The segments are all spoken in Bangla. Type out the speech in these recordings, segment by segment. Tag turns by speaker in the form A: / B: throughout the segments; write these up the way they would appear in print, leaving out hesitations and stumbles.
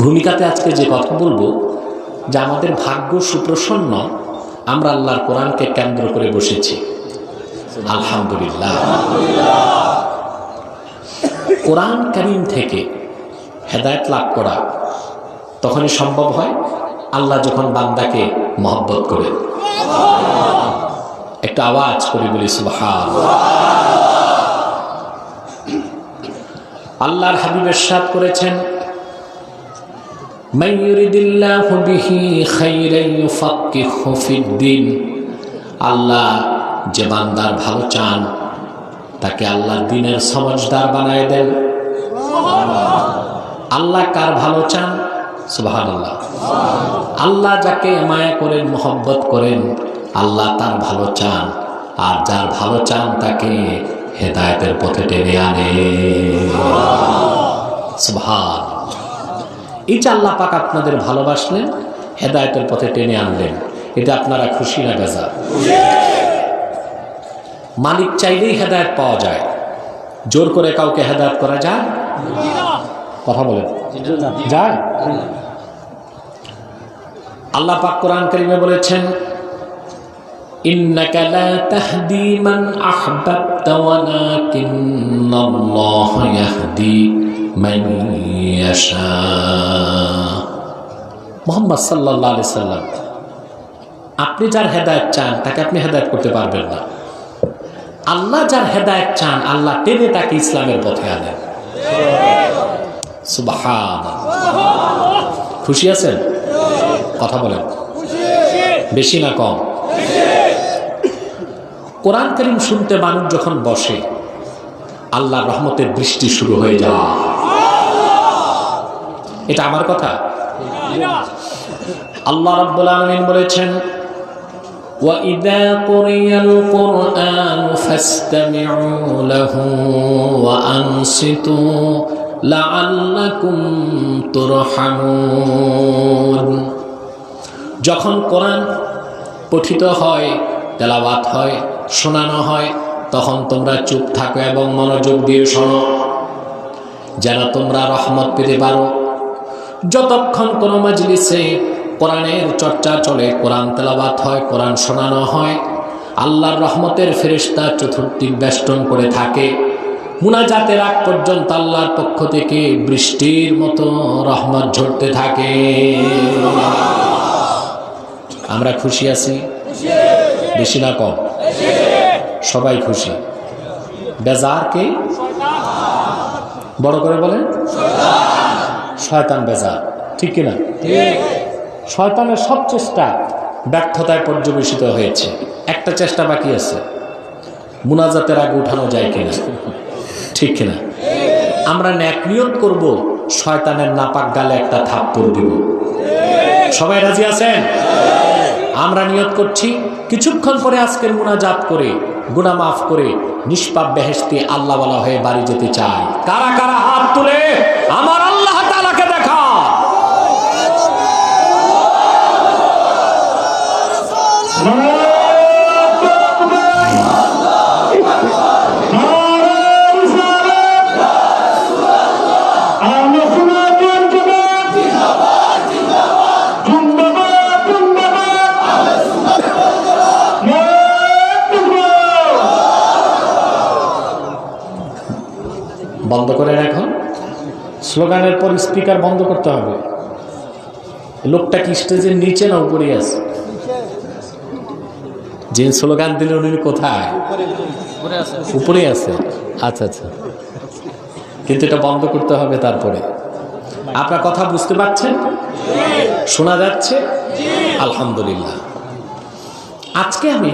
A: ভূমিকাতে আজকে যে কথা বলবো যে আমাদের ভাগ্য সুপ্রসন্ন, আমরা আল্লাহর কোরআনকে কেন্দ্র করে বসেছি। আলহামদুলিল্লাহ। কোরআন কারীম থেকে হেদায়েত লাভ করা তখনই সম্ভব হয় আল্লাহ যখন বান্দাকে মহব্বত করে। একটা আওয়াজ করে বলি সুবহানাল্লাহ। আল্লাহর হাবিব ইরশাদ করেছেন, মান ইউরিদিল্লাহু বিহি খাইরান ইউফাক্কিহু ফিদ্দিন। আল্লাহ যে বান্দার ভালো চান তাকে আল্লাহ দ্বীনের সমঝদার বানায় দেন। আল্লাহ কার ভালো চান? সুবহানাল্লাহ। আল্লাহ যাকে মায়া করেন, মহব্বত করেন, আল্লাহ তার ভালো চান, আর যার ভালো চান তাকে হেদায়েতের পথে টেনে আনে। সুবহানাল্লাহ। এই যে আল্লাহ পাক আপনাদের ভালোবাসলেন, হেদায়েতের পথে টেনে আনলেন, এতে আপনারা খুশি না বেজার? মালিক চাইলেই হেদায়েত পাওয়া যায়, জোর করে কাউকে হেদায়েত করা যায়? কথা বলেন, যায়? আল্লাহ পাক কোরআন কারীমে বলেছেন, ইন্নাকা লা তাহদি মান আহবাবতা ওয়ালাকিন্নাল্লাহ ইয়াহদি মান ইয়াশা। মুহাম্মদ সাল্লাল্লাহু আলাইহি সাল্লাম, আপনি যার হেদায়েত চান তাকে আপনি হেদায়েত করতে পারবেন না। আল্লাহ যার হেদায়েত চান আল্লাহ টেনে তাকে ইসলামের পথে আনেন। সুবহানাল্লাহ। খুশি আছেন? কথা বলেন, বেশি না কম? কোরআন কারীম শুনতে মানুষ যখন বসে, আল্লাহর রহমতের বৃষ্টি শুরু হয়ে যায়। এটা আমার কথা? আল্লাহ রাব্বুল আলামিন বলেছেন, وَإِذَا قُرِئَ الْقُرْآنُ فَاسْتَمِعُوا لَهُ وَأَنصِتُوا لَعَلَّكُمْ تُرْحَمُونَ। যখন কোরআন পঠিত হয়, তেলাওয়াত হয়, শোনানো হয়, তখন তোমরা চুপ থাকো এবং মনোযোগ দিয়ে শোনো, যেন তোমরা রহমত পেতে পারো। যতক্ষণ কোনো মজলিসে কোরআনের চর্চা চলে, কোরআন তেলাওয়াত হয়, কোরআন শোনানো হয়, আল্লাহর রহমতের ফেরেশতা চতুর্দিক বেষ্টন করে থাকে। মুনাজাতের আগ পর্যন্ত আল্লাহর পক্ষ থেকে বৃষ্টির মতো রহমত ঝরতে থাকে। আমরা খুশি আছি? বেশি না কম? সবাই খুশি। বেজার কে? বড় করে বলেন। শয়তান বেজার, ঠিক কিনা? শয়তানের সব চেষ্টা ব্যর্থতায় পর্যবেসিত হয়েছে। একটা চেষ্টা বাকি আছে, মুনাজাতের আগে উঠানো যায় কিনা, ঠিক কিনা? আমরা নেক নিয়ত করব, শয়তানের নাপাক গালে একটা থাপ্পড় দিব। সবাই রাজি আছেন? আমরা নিয়ত করছি কিছুক্ষণ পরে আজকের মুনাজাত করে গুনাহ মাফ করে নিষ্পাপ বেহেশতি আল্লাহওয়ালা হয়ে বাড়ি যেতে চাই। কারা কারা হাত তুলে আমার আল্লাহ তাআলাকে দেখা? বন্ধ করেন এখন। স্লোগানের পর স্পিকার বন্ধ করতে হবে। লোকটা কি স্টেজের নিচে না উপরে আছে? যে স্লোগান দিলেন উনি কোথায়? উপরে আছে। আচ্ছা আচ্ছা, কিন্তু এটা বন্ধ করতে হবে তারপরে। আপনার কথা বুঝতে পারছেন? শোনা যাচ্ছে? আলহামদুলিল্লাহ। আজকে আমি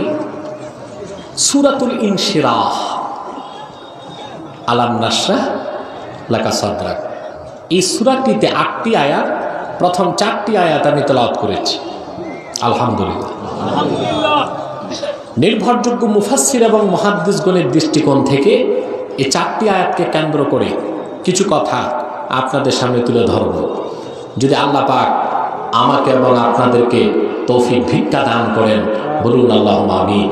A: সূরাতুল ইনশিরাহ, আলাম নাশরাহ লাকা সাদরাক, এই সূরাটিতে 8টি আয়াত, প্রথম 4টি আয়াত আমি তেলাওয়াত করেছি। আলহামদুলিল্লাহ। নির্ভরযোগ্য মুফাসসির এবং মুহাদ্দিসগণের দৃষ্টিকোণ থেকে এই 4টি আয়াতকে কেন্দ্র করে কিছু কথা আপনাদের সামনে তুলে ধরব। যদি আল্লাহ পাক আমাকে এবং আপনাদেরকে তৌফিক ভিক্ষা দান করেন, বলুন আল্লাহুম্মা আমিন।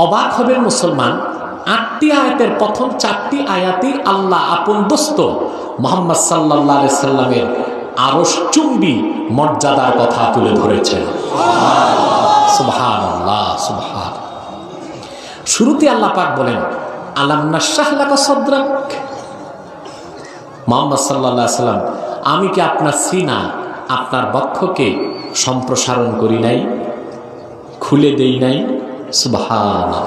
A: অবাক হবেন মুসলমান, 8টি আয়াতের প্রথম 4টি আয়াতেই আল্লাহ আপন দোস্ত মুহাম্মদ সাল্লাল্লাহু আলাইহি সাল্লামের আরশ চুম্বি মর্যাদার কথা তুলে ধরেছেন। সুবহানাল্লাহ, সুবহান। শুরুতে আল্লাহ পাক বলেন আলাম নাশরাহ লাকা সাদরাক, মুহাম্মদ সাল্লাল্লাহু আলাইহি সাল্লাম আমি কি আপনার সিনা, আপনার বক্ষকে সম্প্রসারণ করি নাই, খুলে দেই নাই? সুবহানাল্লাহ।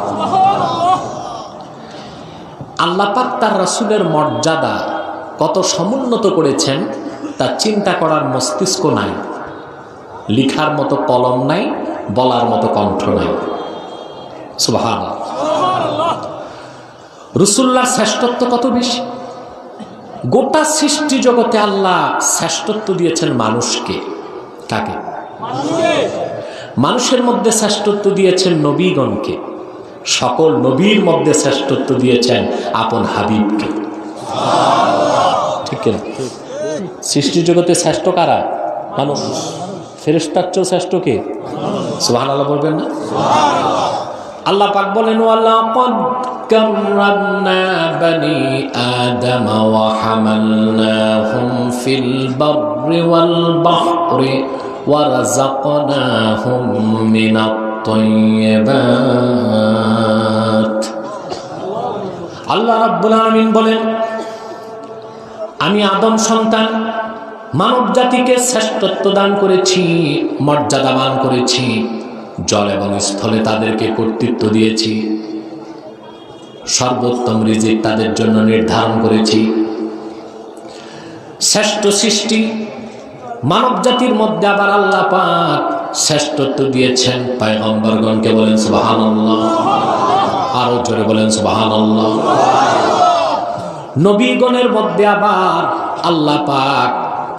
A: আল্লাহ পাক তার রাসূলের মর্যাদা কত সমুন্নত করেছেন তা চিন্তা করার মস্তিষ্ক নাই, লিখার মতো কলম নাই, বলার মতো কণ্ঠ নাই। সুবহানাল্লাহ। রাসূলুল্লাহর শ্রেষ্ঠত্ব কত বেশি! গোটা সৃষ্টি জগতে আল্লাহ শ্রেষ্ঠত্ব দিয়েছেন মানুষকে। কাকে? মানুষের মধ্যে শ্রেষ্ঠত্ব দিয়েছেন নবীগণকে, সকল নবীর মধ্যে শ্রেষ্ঠত্ব দিয়েছেন আপন হাবিবকে। ঠিক না? সৃষ্টি জগতে শ্রেষ্ঠ কারা? মানুষ। ফেরেশতার চেয়ে শ্রেষ্ঠ কে? সুবহানাল্লাহ বলবেন না? আল্লাহ পাক বলেন ওয়ালাকাদ কাররামনা বানি আদম ওয়া হামালনাহুম ফিল বাররি ওয়াল বাহরি ওয়া রাযাকনাহুম মিনাত তাইয়্যিবাত। আল্লাহ রাব্বুল আলামিন বলেন আমি আদম সন্তান মানব জাতিকে শ্রেষ্ঠত্ব দান করেছি, মর্যাদাবান করেছি, জল এবং স্থলে তাদেরকে কর্তৃত্ব দিয়েছি, সর্বোত্তম রিজিক তাদের জন্য নির্ধারণ করেছি। শ্রেষ্ঠ সৃষ্টি মানব জাতির মধ্যে আবার আল্লাহ পাক শ্রেষ্ঠত্ব দিয়েছেন পয়গম্বরগণকে। বলেন সুবহানাল্লাহ, আরো জোরে বলেন সুবহানাল্লাহ। নবীগণের মধ্যে আবার আল্লাহ পাক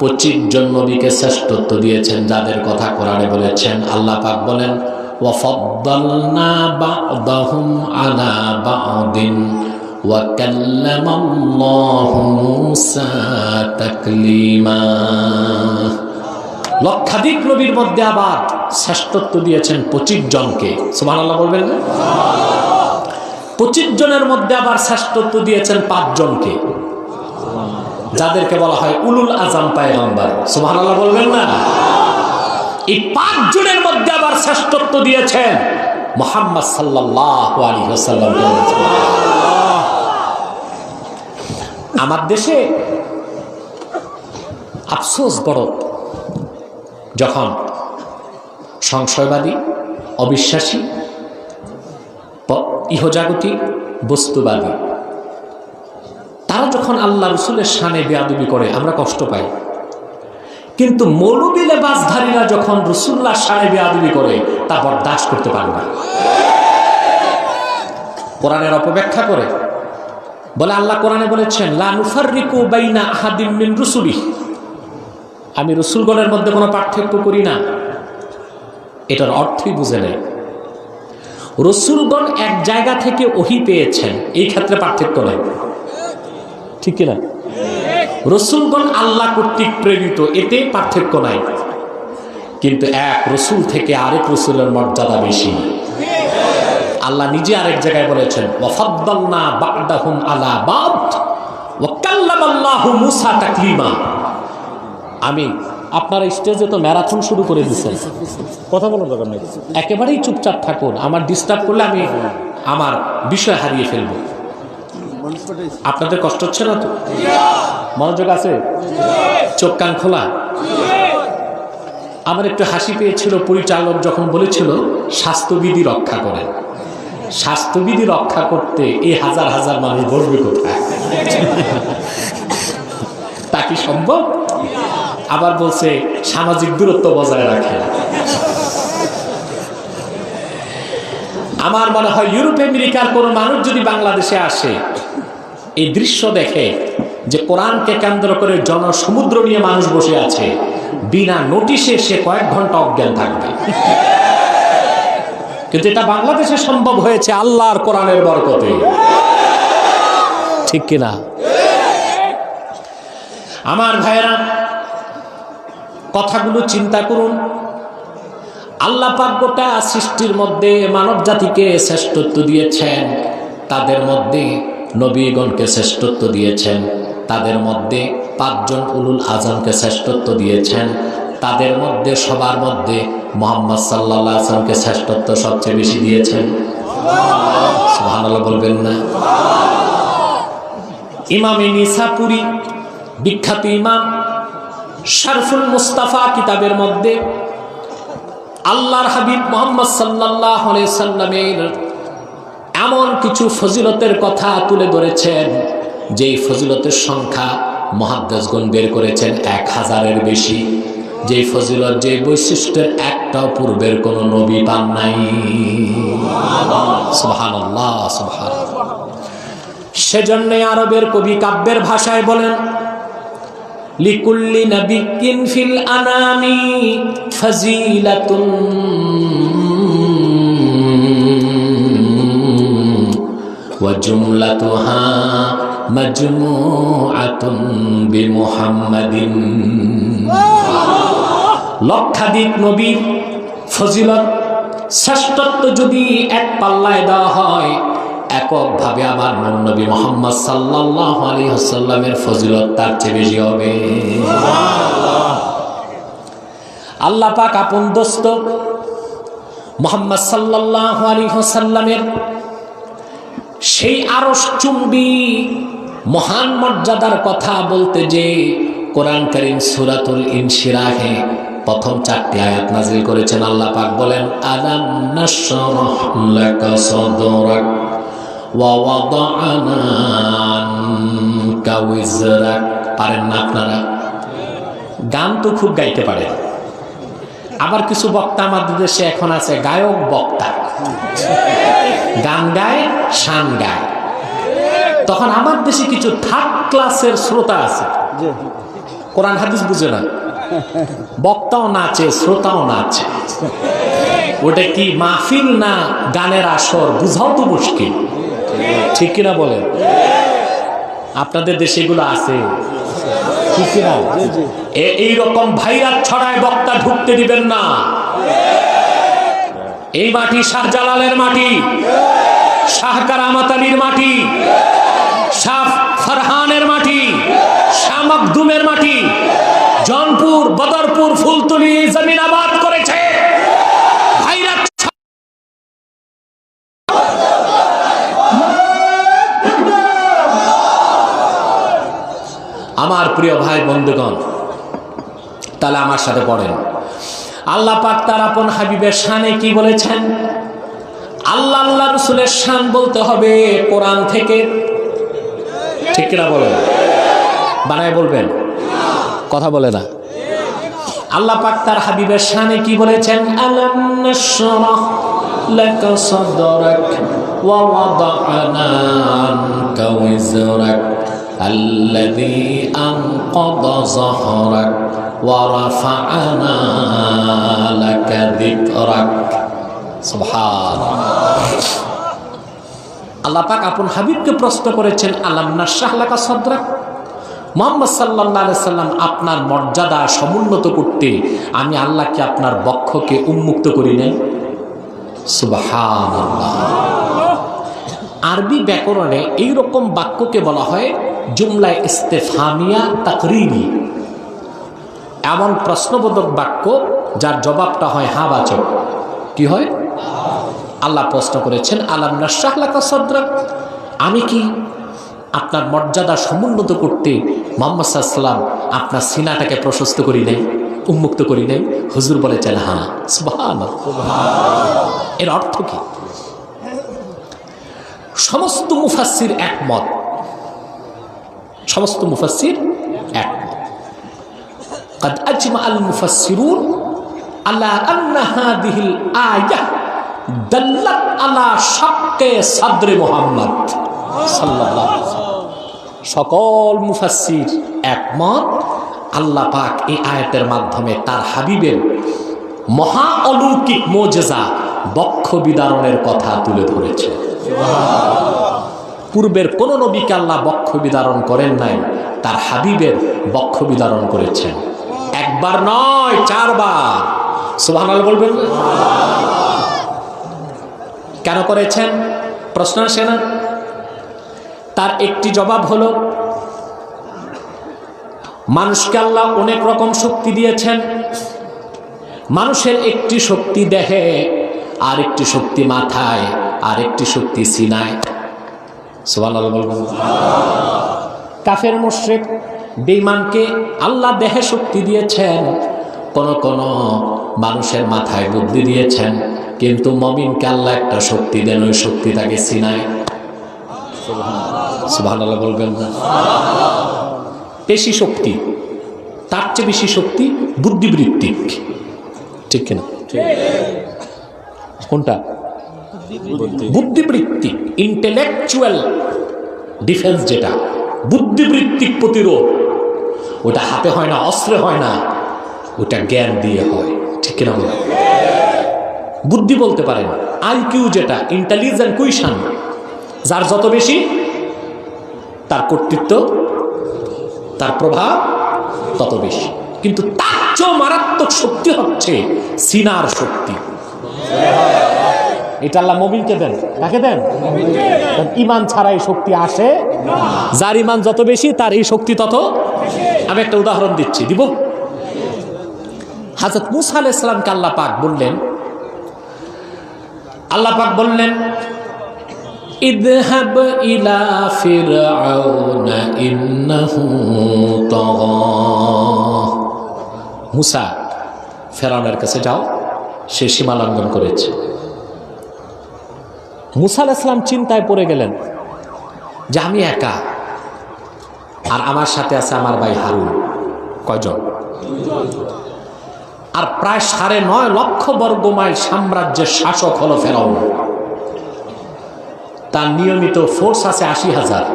A: 25 জন নবীকে শ্রেষ্ঠত্ব দিয়েছেন, যাদের কথা কোরআনে বলেছেন। আল্লাহ পাক বলেন ওয়া ফাদ্দালনা বা'দাহুম আলা বা'দিন ওয়া কাল্লামাল্লাহু মূসা তাকলিমা। লক্ষাধিক নবীর মধ্যে আবার শ্রেষ্ঠত্ব দিয়েছেন 25 জনকে। সুবহানাল্লাহ বলবেন না? 25 জনের মধ্যে আবার শ্রেষ্ঠত্ব দিয়েছেন 5 জনকে, যাদেরকে বলা হয় উলুল আজম পয়গম্বর। সুবহানাল্লাহ বলবেন না? এই 5 জনের মধ্যে আবার শ্রেষ্ঠত্ব দিয়েছেন মুহাম্মদ সাল্লাল্লাহু আলাইহি ওয়াসাল্লামকে। আমার দেশে আফসোস বড়, যখন সংশয়বাদী, অবিশ্বাসী, ইহজাগতিক, বস্তুবাদী তারা যখন আল্লাহ রাসূলের শানে বেয়াদবি করে আমরা কষ্ট পাই, কিন্তু মৌলবী লেবাসধারীরা যখন রাসূলুল্লাহর শানে বেয়াদবি করে তা বরদাস্ত করতে পারে না। কোরআনের অপব্যাখ্যা করে বলে আল্লাহ কোরআনে বলেছেন লা নুফাররিকু বাইনা আহাদিম মিন রুসুলি, আমি রাসূলগণের মধ্যে কোনো পার্থক্য করি না। এটার অর্থই বুঝে নেই। রাসূলগণ এক জায়গা থেকে ওহী পেয়েছেন, এই ক্ষেত্রে পার্থক্য নেই। ঠিক কিনা? রাসূলগণ আল্লাহ কর্তৃক প্রেরিত, এতে পার্থক্য নাই। কিন্তু এক রাসূল থেকে আরেক রাসূলের মর্যাদা বেশি। আল্লাহ নিজে আরেক জায়গায় বলেছেন ওয়া ফাদ্দালনা বা'দাহুম আলা বা'দ ওয়া কাল্লামাল্লাহু মূসা তাকলিমা। আমি আপনারা স্টেজে তো ম্যারাথন শুরু করে দিচ্ছেন, কথা বলার দরকার নেই, একেবারেই চুপচাপ থাকুন। আমার ডিস্টার্ব করলে আমি আমার বিষয় হারিয়ে ফেলবো। আপনাদের কষ্ট হচ্ছে না তো? মনোযোগ আছে? চোখ কান খোলা? আমার একটু হাসি পেয়েছিল পরিচালক যখন বলেছিল স্বাস্থ্যবিধি রক্ষা করেন। স্বাস্থ্যবিধি রক্ষা করতে এই হাজার হাজার মানুষ বসবে কোথায়? তা কি সম্ভব? আবার বলছে সামাজিক দূরত্ব বজায় রাখে। আমার মনে হয় ইউরোপ আমেরিকার কোনো মানুষ যদি বাংলাদেশে আসে, এই দৃশ্য দেখে যে কোরআনকে কেন্দ্র করে জনসমুদ্র নিয়ে মানুষ বসে আছে, বিনা নোটিশে সে কয়েক ঘন্টা অজ্ঞান থাকবে। কিন্তু এটা বাংলাদেশে সম্ভব হয়েছে আল্লাহর কোরআনের বরকতে। ঠিক কিনা? আমার ভাইয়েরা, কথাগুলো চিন্তা করুন। আল্লাহ পাক গোটা সৃষ্টির মধ্যে মানব জাতিকে শ্রেষ্ঠত্ব দিয়েছেন, তাদের মধ্যে নবীগণকে শ্রেষ্ঠত্ব দিয়েছেন, তাদের মধ্যে 5 জন উলুল আজমকে শ্রেষ্ঠত্ব দিয়েছেন, তাদের মধ্যে সবার মধ্যে মুহাম্মদ সাল্লাল্লাহু আলাইহি ওয়াসাল্লামকে শ্রেষ্ঠত্ব সবচেয়ে বেশি দিয়েছেন। সুবহানাল্লাহ বলবেন না? ইমামে নিসাপুরি বিখ্যাত ইমাম শরফুল মুস্তাফা কিতাবের মধ্যে আল্লাহর হাবিব মুহাম্মদ সাল্লাল্লাহু আলাইহি সাল্লামের এমন কিছু ফজিলতের কথা তুলে ধরেছেন, যেই ফজিলতের সংখ্যা মুহাদ্দিসগণ বের করেছেন 1000-এর বেশি। যেই ফজিলত, যে বৈশিষ্ট্যের একটাও পূর্বের কোন নবী পান নাই। সুবহানাল্লাহ, সুবহানাল্লাহ। সেজন্য আরবের কবি কাব্যের ভাষায় বলেন, লিকুল্লি নাবিয়্যিন ফিল আনামি ফাজিলাতুন ওয়া জুমলাতুহা মাজমুআতুন বিমুহাম্মাদিন। লক্ষাধিক নবীর ফজিলত, শ্রেষ্ঠত্ব যদি এক পাল্লায় দেওয়া হয়, এককভাবে আমার নবী মুহাম্মদ সাল্লাল্লাহু আলাইহি ওয়াসাল্লামের ফজিলত তার চেয়ে বেশি হবে। আল্লাহ পাক আপন দোস্ত মুহাম্মদ সাল্লাল্লাহু আলাইহি ওয়াসাল্লামের সেই আরশ চুম্বী মহান মর্যাদার কথা বলতে যে কোরআন কারীম সূরাতুল ইনশিরাহে প্রথম 4টি আয়াত নাযিল করেছেন। আল্লাহ পাক বলেন, আলাম নাশরাহ লাকা সাদরাক ওয়া ওয়াদা'না আনকা ওয়িজরাক। পারেন না আপনারা? গান তো খুব গাইতে পারে। আবার কিছু বক্তা আমাদের দেশে এখন আছে গায়ক বক্তা, গান গায়, শান গায়। তখন আমার দেশে কিছু 3rd ক্লাসের শ্রোতা আছে, কোরআন হাদিস বুঝে না, বক্তাও নাচে, শ্রোতাও নাচে। ওটা কি মাহফিল না গানের আসর বুঝাও তো মুশকিল, ঠিক কিনা বলেন? আপনাদের দেশে এগুলো আছে ঠিক কিনা? এইরকম ভাইরাস ছড়ায় বক্তা ঢুকতে দিবেন না। এই মাটি শাহজালালের মাটি, শাহ কারামাত আলীর মাটি, শাহ ফরহানের মাটি, শাহ মখদুমের মাটি। জনপুর, বদরপুর, ফুলতলি জমিন আবাদ করেছে ভাইরাস। আমার প্রিয় ভাই বন্ধুগণ, তাহলে আমার সাথে পড়েন। আল্লাহ পাক তার আপন হাবিবের শানে কি বলেছেন? আল্লাহ আল্লাহ রাসূলের শান বলতে হবে কোরআন থেকে, ঠিক কিনা বলেন? বানায় বলবেন, কথা বলে না। আল্লাহ পাক তার হাবিবের শানে কি বলেছেন? আলাম নাশরাহ লাকা সাদরাক ওয়া ওয়াদা'না আনকা ওয়িজরাক আল্লাযী আনকাযা যাহরাক ওয়া রাফা'না লাকা যিকরাক। সুবহানাল্লাহ। আল্লাহ পাক আপন হাবিবকে প্রশ্ন করেছেন, আলাম নাশরাহ লাকা সাদরাক, মুহাম্মদ সাল্লাল্লাহু আলাইহি সাল্লাম, আপনার মর্যাদা সমুন্নত করতে আমি আল্লাহ কি আপনার বক্ষকে উন্মুক্ত করি নাই? সুবহানাল্লাহ। আরবি ব্যাকরণে এইরকম বাক্যকে বলা হয় জুমলা ইস্তেফহামিয়া তাকরিরি, এমন প্রশ্নবোধক বাক্য যার জবাবটা হয় হাবাচক। কি হয়? আল্লাহ প্রশ্ন করেছেন, আলাম নাশরাহ লাকা সাদরাক, আমি কি আপনার মর্যাদা সমুন্নত করতে মুহাম্মদ সাল্লাল্লাহু আলাইহি ওয়াসাল্লাম আপনার সিনাটাকে প্রশস্ত করি নাই, উন্মুক্ত করি নাই? হুজুর বলেছেন হ্যাঁ। সুবহানাল্লাহ। এর অর্থ কি? সমস্ত মুফাসসির একমত, সমস্ত মুফাসসির একমত। قد اجمع المفسرون على ان هذه الايه دلت على شق صدر محمد সাল্লাল্লাহু আলাইহি ওয়াসাল্লাম। সকল মুফাসসির একমত, আল্লাহ পাক এই আয়াতের মাধ্যমে তার হাবিবের মহা অলৌকিক মুজিজা বক্ষ বিদারণের কথা তুলে ধরেছে। পূর্বের কোন নবীকে আল্লাহ বক্ষ বিদারণ করেন নাই, তার হাবিবের বক্ষ বিদারণ করেছেন। একবার নয়, 4 বার। সুবহানাল্লাহ বলবেন না? কেন করেছেন? প্রশ্ন আসে না? তার একটি জবাব হলো, মানুষকে আল্লাহ অনেক রকম শক্তি দিয়েছেন। মানুষের একটি শক্তি দেহে, আর একটি শক্তি মাথায়, আর একটি শক্তি সিনায়। সুবহানাল্লাহ বলবেন। কাফের মুশরিক বেঈমানকে আল্লাহ দেহে শক্তি দিয়েছেন, কোন কোন মানুষের মাথায় বুদ্ধি দিয়েছেন, কিন্তু মুমিনকে আল্লাহ একটা শক্তি দেন, ওই শক্তি তাকে সিনায়। সুবহানাল্লাহ বলবেন না? পেশি শক্তি, তার চেয়ে বেশি শক্তি বুদ্ধিবৃত্তিক, ঠিক কিনা? কোনটা? বুদ্ধিবৃত্তিক, ইন্টেলেকচুয়াল ডিফেন্স, যেটা বুদ্ধিবৃত্তিক প্রতিরোধ, ওটা হাতে হয় না, অস্ত্রে হয় না, ওটা জ্ঞান দিয়ে হয়, ঠিক কিনা বলে? বুদ্ধি বলতে পারেন আইকিউ, যেটা ইন্টেলিজেন্ট কুইশন, যার যত বেশি তার কর্তৃত্ব, তার প্রভাব তত বেশি। কিন্তু তার চেয়েও মারাত্মক শক্তি হচ্ছে সিনার শক্তি। এটা আল্লাহ মুমিনকে দেন। কাকে দেন? ঈমান ছাড়া এই শক্তি আসে। যার ঈমান যত বেশি তার এই শক্তি তত। আমি একটা উদাহরণ দিচ্ছি, দিব। হযরত মূসা আলাইহিস সালামকে আল্লাহ পাক বললেন ইযহাব ইলা ফিরআউনা ইন্নাহু তাগা। মূসা, ফেরাউনের কাছে যাও, সে সীমা লঙ্ঘন করেছে। মূসা আলাইহিস সালাম চিন্তায় পড়ে গেলেন যে আমি একা, আর আমার সাথে আছে আমার ভাই হারুন। কয়জন? আর প্রায় 9.5 লক্ষ বর্গ মাইল সাম্রাজ্যের শাসক হলো ফেরাউন। তার নিয়মিত ফোর্স আছে 80,000।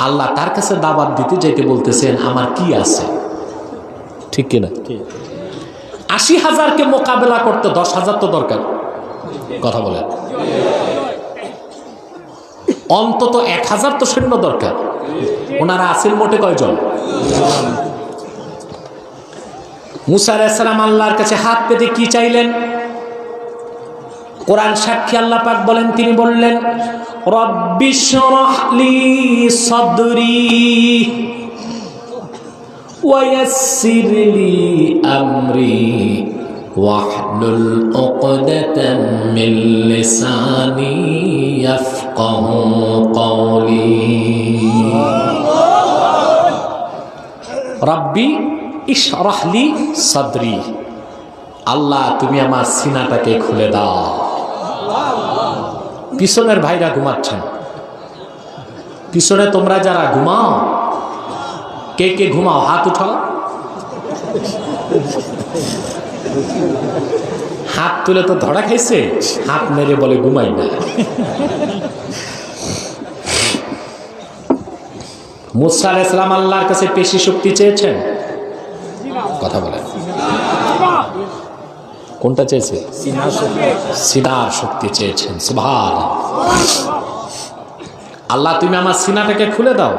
A: আল্লাহ তার কাছে দাওয়াত দিতে যেতে বলতেছেন, আমার কি আছে, ঠিক কিনা? 80,000কে মোকাবেলা করতে 10,000 তো দরকার। কথা বলেন, অন্তত 1,000 তো সৈন্য দরকার। ওনারা আছেন মোটে কয়জন? মূসা আলাইহিস সালাম আল্লাহর কাছে হাত পেতে কি চাইলেন? কোরআন সাক্ষী, আল্লাহ পাক বলেন, তিনি বললেন রব্বিশরাহ লি সাদরি ওয়া ইয়াসসির লি আমরি ওয়াহলুল উকদাতাম মিন লিসানি ইয়াফকাহু কওলি। রব্বি ইশরাহ লি সাদরি, আল্লাহ তুমি আমার সিনাটাকে খুলে দাও। পিছনের ভাইরা ঘুমাচ্ছেন, পিছনে তোমরা যারা ঘুমাও, কে কে ঘুমাও হাত উঠাও। হাত তুলে তো ধরা খাইছে, হাত মেরে বলে ঘুমাই না। মূসা আলাইহিস সালাম আল্লাহর কাছে পেশি শক্তি চেয়েছেন। কথা বলেন, কোনটা চেয়েছে? সিনার শক্তি চেয়েছেন। সুবহানাল্লাহ। আল্লাহ তুমি আমার সিনাটাকে খুলে দাও,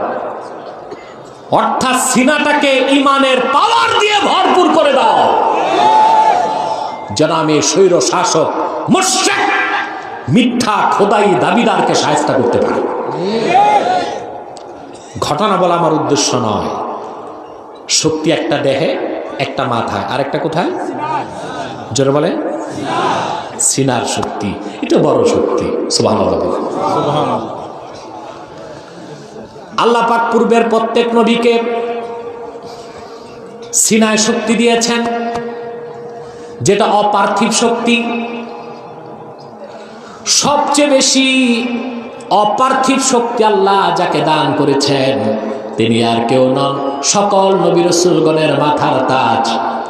A: অর্থাৎ সিনাটাকে ঈমানের পাওয়ার দিয়ে ভরপুর করে দাও, যেন আমি স্বৈর শাসক মুশরিক মিথ্যা খোদাই দাবিদারকে শায়েস্তা করতে পারি। ঘটনা বলা আমার উদ্দেশ্য নয়। শক্তি একটা দেহে, একটা মাথায়, আর একটা কোথায়? জোরে বলে, সিনার শক্তি। এটা বড় শক্তি। সুবহানাল্লাহ। আল্লাহ পাক পূর্বের প্রত্যেক নবীকে সিনায় শক্তি দিয়েছেন, যেটা অপার্থিব শক্তি। সবচেয়ে বেশি অপার্থিব শক্তি আল্লাহ যাকে দান করেছেন তিনি আর কেউ নন, সকল নবী রাসূলগণের মাথার তাজ,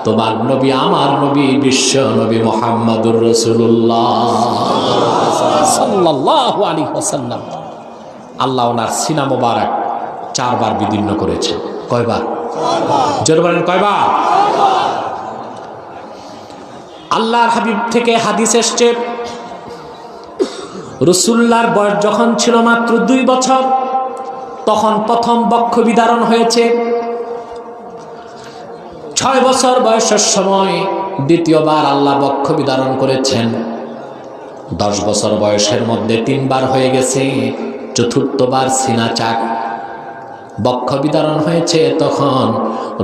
A: তোমার নবী, আমার নবী, বিশ্ব নবী মুহাম্মদুর রাসূলুল্লাহ সাল্লাল্লাহু আলাইহি ওয়াসাল্লাম। আল্লাহ ওনার সিনা মোবারক 4 বার বিদীর্ণ করেছে। কয়বার? জোরে বলেন, কয়বার? আল্লাহর হাবিব থেকে হাদিস এসছে, রাসূলুল্লাহর বয়স যখন ছিল মাত্র 2 বছর, তখন প্রথম বক্ষ বিদারণ হয়েছে। 6 বছর বয়সের সময় দ্বিতীয়বার আল্লাহ বক্ষ বিদারণ করেছেন। 10 বছর বয়সের মধ্যে 3 বার হয়ে গেছে। চতুর্থবার সিনা চাক বক্ষ বিদারণ হয়েছে, তখন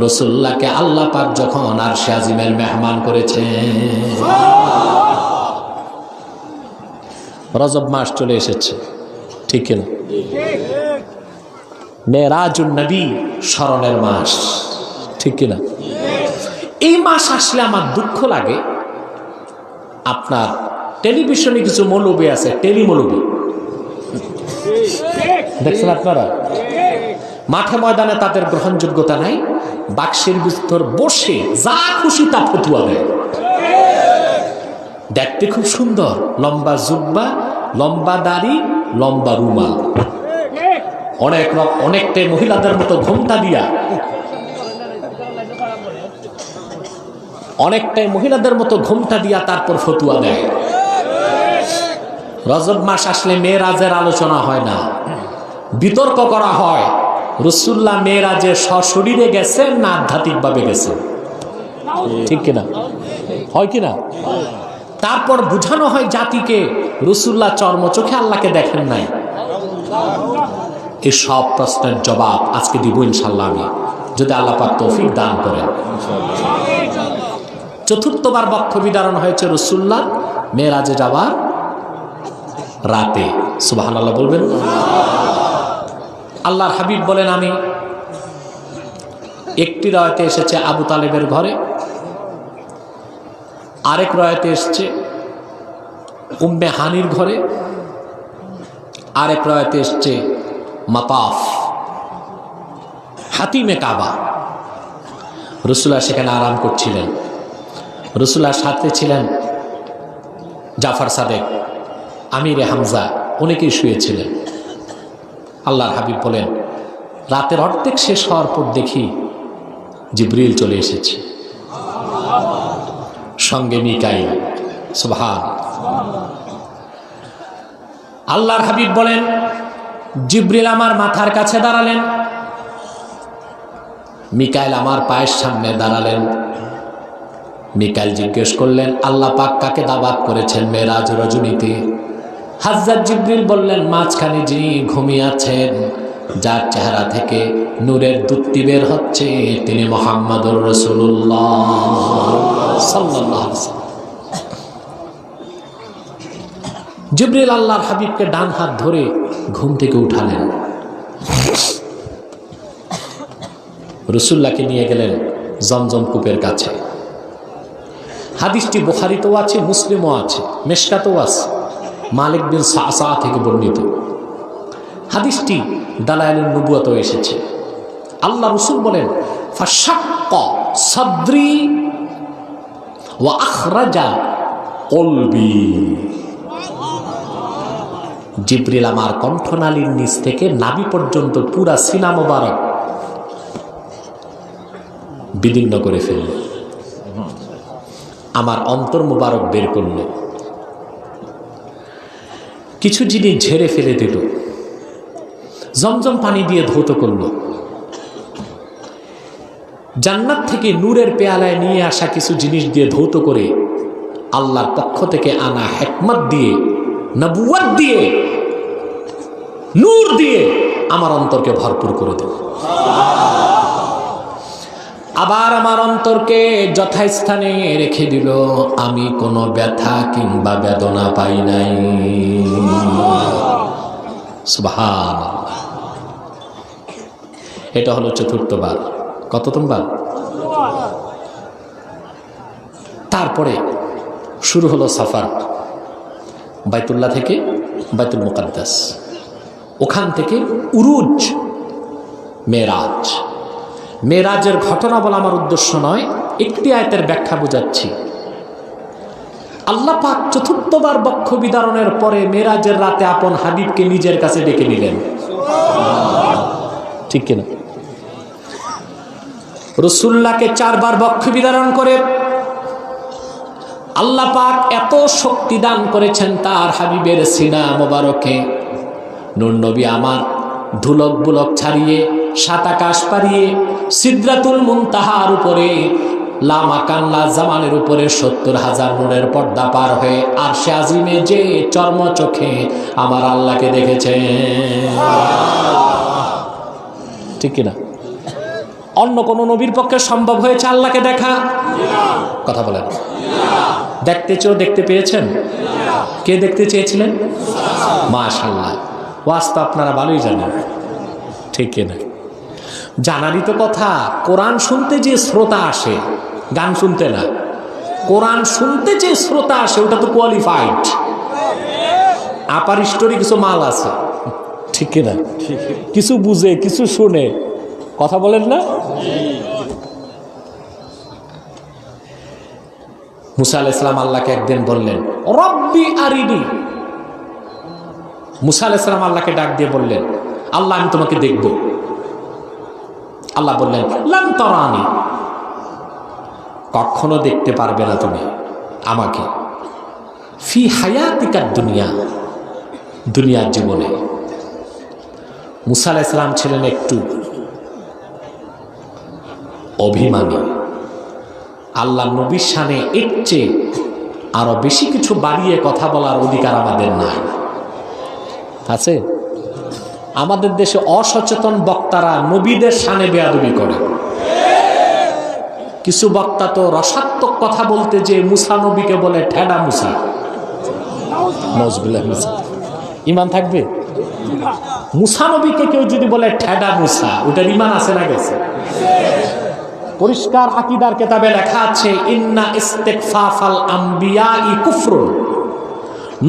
A: রাসূলুল্লাহকে আল্লাহ পাক যখন আরশে আজিমের মেহমান করেছে। রজব মাস চলে এসেছে, ঠিক কিনা? মেরাজুন নবী, স্মরণের মাস, ঠিক কিনা? এই মাস আসলে আমার দুঃখ লাগে, আপনার টেলিভিশনে কিছু মৌলবী আছে, টেলিমৌলবী দেখছেন আপনারা, মাঠে ময়দানে তাদের গ্রহণযোগ্যতা নাই, বাক্সের ভিতর বসে যা খুশি তা ফতুয়া দেয়। দেখতে খুব সুন্দর, লম্বা জুব্বা, লম্বা দাড়ি, লম্বা রুমাল, অনেকটাই মহিলাদের মতো ঘোমটা দিয়া, অনেকটাই মহিলাদের মতো ঘোমটা দিয়া তারপর ফতুয়া দেয়। রজব মাস আসলে মেরাজের আলোচনা হয় না, বিতর্ক করা হয় রাসূলুল্লাহ মেরাজে সশরীরে গেছেন না আধ্যাত্মিকভাবে গেছেন, ঠিক কিনা? হয় কিনা? তারপর বুঝানো হয় জাতিকে রাসূলুল্লাহ চর্মচোখে আল্লাহকে দেখেন নাই। এই সব প্রশ্নের জবাব আজকে দিব ইনশাআল্লাহ, আমি যদি আল্লাহ পাক তৌফিক দান করেন। চতুর্থবার বক্ষ বিদারণ হয়েছে রাসূলুল্লাহ মেরাজে যাওয়ার রাতে, সুবহানাল্লাহ বলবেন। আল্লাহর হাবিব বলেন, আমি একটি রাতে এসেছে আবু তালেবের ঘরে, আরেক রাতে এসেছে উম্মে হানির ঘরে, আরেক রাতে এসেছে মাতাফ হাতিমে কাবা। রাসূলুল্লাহ সেখানে আরাম করছিলেন। রাসূলুল্লাহর সাথে ছিলেন জাফর সাদেক, আমিরে হামজা, অনেকেই শুয়েছিলেন। আল্লাহর হাবিব বলেন, রাতের অর্ধেক শেষ হওয়ার পর দেখি জিবরিল চলে এসেছে, সঙ্গে মিকাইল। সুবহান। আল্লাহর হাবিব বলেন, জিবরিল আমার মাথার কাছে দাঁড়ালেন, মিকাইল আমার পায়ের সামনে দাঁড়ালেন। মিকাইল জিজ্ঞেস করলেন, আল্লাহ পাক কাকে দাওয়াত করেছেন মেরাজ রজনীতে? হযরত জিবরিল বললেন, মাঝখানে যিনি ঘুমিয়ে আছেন, যার চেহারা থেকে নূরের দ্যুতি বের হচ্ছে, তিনি মুহাম্মদুর রাসূলুল্লাহ সাল্লাল্লাহু আলাইহি ওয়াসাল্লাম। জিবরিল আল্লাহর হাবিবকে ডান হাত ধরে ঘুম থেকে উঠালেন, রাসূলুল্লাহকে নিয়ে গেলেন জমজম কূপের কাছে। হাদিসটি বুখারীতেও আছে, মুসলিমও আছে, মিশকাতেও আছে, মালিক বিন সাসা থেকে বর্ণিত। হাদিসটি দালাইলুন নবুওয়াতেও এসেছে। আল্লাহ রাসূল বলেন, ফাশাক্কা সাদরি ওয়া আখরাজা কলবি। জিবরিল আমার কণ্ঠনালীর নিচ থেকে নাভি পর্যন্ত পুরা সিনা মোবারক বিদীর্ণ করে ফেলল, আমার অন্তর মোবারক বের করল, কিছু জিনিস ঝেড়ে ফেলে দিল, জমজম পানি দিয়ে ধৌত করল, জান্নাত থেকে নূরের পেয়ালায় নিয়ে আসা কিছু জিনিস দিয়ে ধৌত করে আল্লাহর পক্ষ থেকে আনা হিকমত দিয়ে, নবুয়ত দিয়ে, নূর দিয়ে আমার অন্তরকে ভরপুর করে দিল। আবার আমার অন্তরকে যথাস্থানে রেখে দিল, আমি কোনো ব্যথা কিংবা বেদনা পাই নাই। সুবহানাল্লাহ। এটা হলো চতুর্থবার। কততমবার? তারপরে শুরু হলো সফর, বাইতুল্লাহ থেকে বাইতুল মুকাদ্দাস, ওখান থেকে উরুজ, মেরাজ। মেরাজের ঘটনা বলা আমার উদ্দেশ্য নয়, একটি আয়াতের ব্যাখ্যা বোঝাচ্ছি। আল্লাহ পাক চতুর্থবার বক্ষ বিদারণের পরে মেরাজের রাতে আপন হাবিবকে নিজের কাছে ডেকে নিলেন, ঠিক কিনা? রাসূলুল্লাহকে 4 বার বক্ষ বিদারণ করে আল্লাহ পাক এত শক্তি দান করেছেন তার হাবিবের সিনা মোবারকে। নূর নবী আমার ধুলক বুলক ছাড়িয়ে, সাত আকাশ পাড়িয়ে সিদরাতুল মুনতাহার উপরে লা মাকান লা জামানের উপরে ৭০,০০০ নূরের পর্দা পার হয়ে আরশে আজিমে যে চর্ম চোখে আমার আল্লাহকে দেখেছে। ঠিক কিনা? অন্য কোন নবীর পক্ষে সম্ভব হয়েছে আল্লাহকে দেখা? কথা বলেন। দেখতে চেয়েও দেখতে পেয়েছেন? কে দেখতে চেয়েছিলেন? মাশাআল্লাহ, ওয়াজ তো আপনারা ভালোই জানেন। ঠিক কিনা? জানারই তো কথা। কোরআন শুনতে যে শ্রোতা আসে, গান শুনতে না, কোরআন শুনতে যে শ্রোতা আসে ওটা তো কোয়ালিফাইড। আপার স্টোরি কিছু মাল আছে, ঠিক কিনা? কিছু বুঝে কিছু শুনে, কথা বলেন না? মুসা আলাইহিস সালাম আল্লাহকে একদিন বললেন, রব্বি আরিনি। মুসা আলাইহিস সালাম আল্লাহকে ডাক দিয়ে বললেন, আল্লাহ আমি তোমাকে দেখব। আল্লাহ বললেন, লান তারানি, কখনো দেখতে পারবে না তুমি আমাকে, ফি হায়াতিকাদ দুনিয়া, দুনিয়ার জীবনে। মুসা আলাইহিস সালাম ছিলেন একটু অভিমানী। আল্লাহ নবীর শানে এর চেয়ে আরো বেশি কিছু বাড়িয়ে কথা বলার অধিকার আমাদের নাই। আছে? আমাদের দেশে অসচেতন বক্তারা নবীদের শানে বেয়াদবি করে। কিছু বক্তা তো রসাত্মক কথা বলতে যে মুসা নবীকে বলে ঠেডা মুসা। নাউজুবিল্লাহ। ঈমান থাকবে? মুসা নবীকে কেউ যদি বলে ঠেডা মুসা, ওটার ঈমান আছে না গেছে? পরিষ্কার আকীদার কিতাবে লেখা আছে, ইন্না ইস্তিগফাফাল আম্বিয়াই কুফরুন,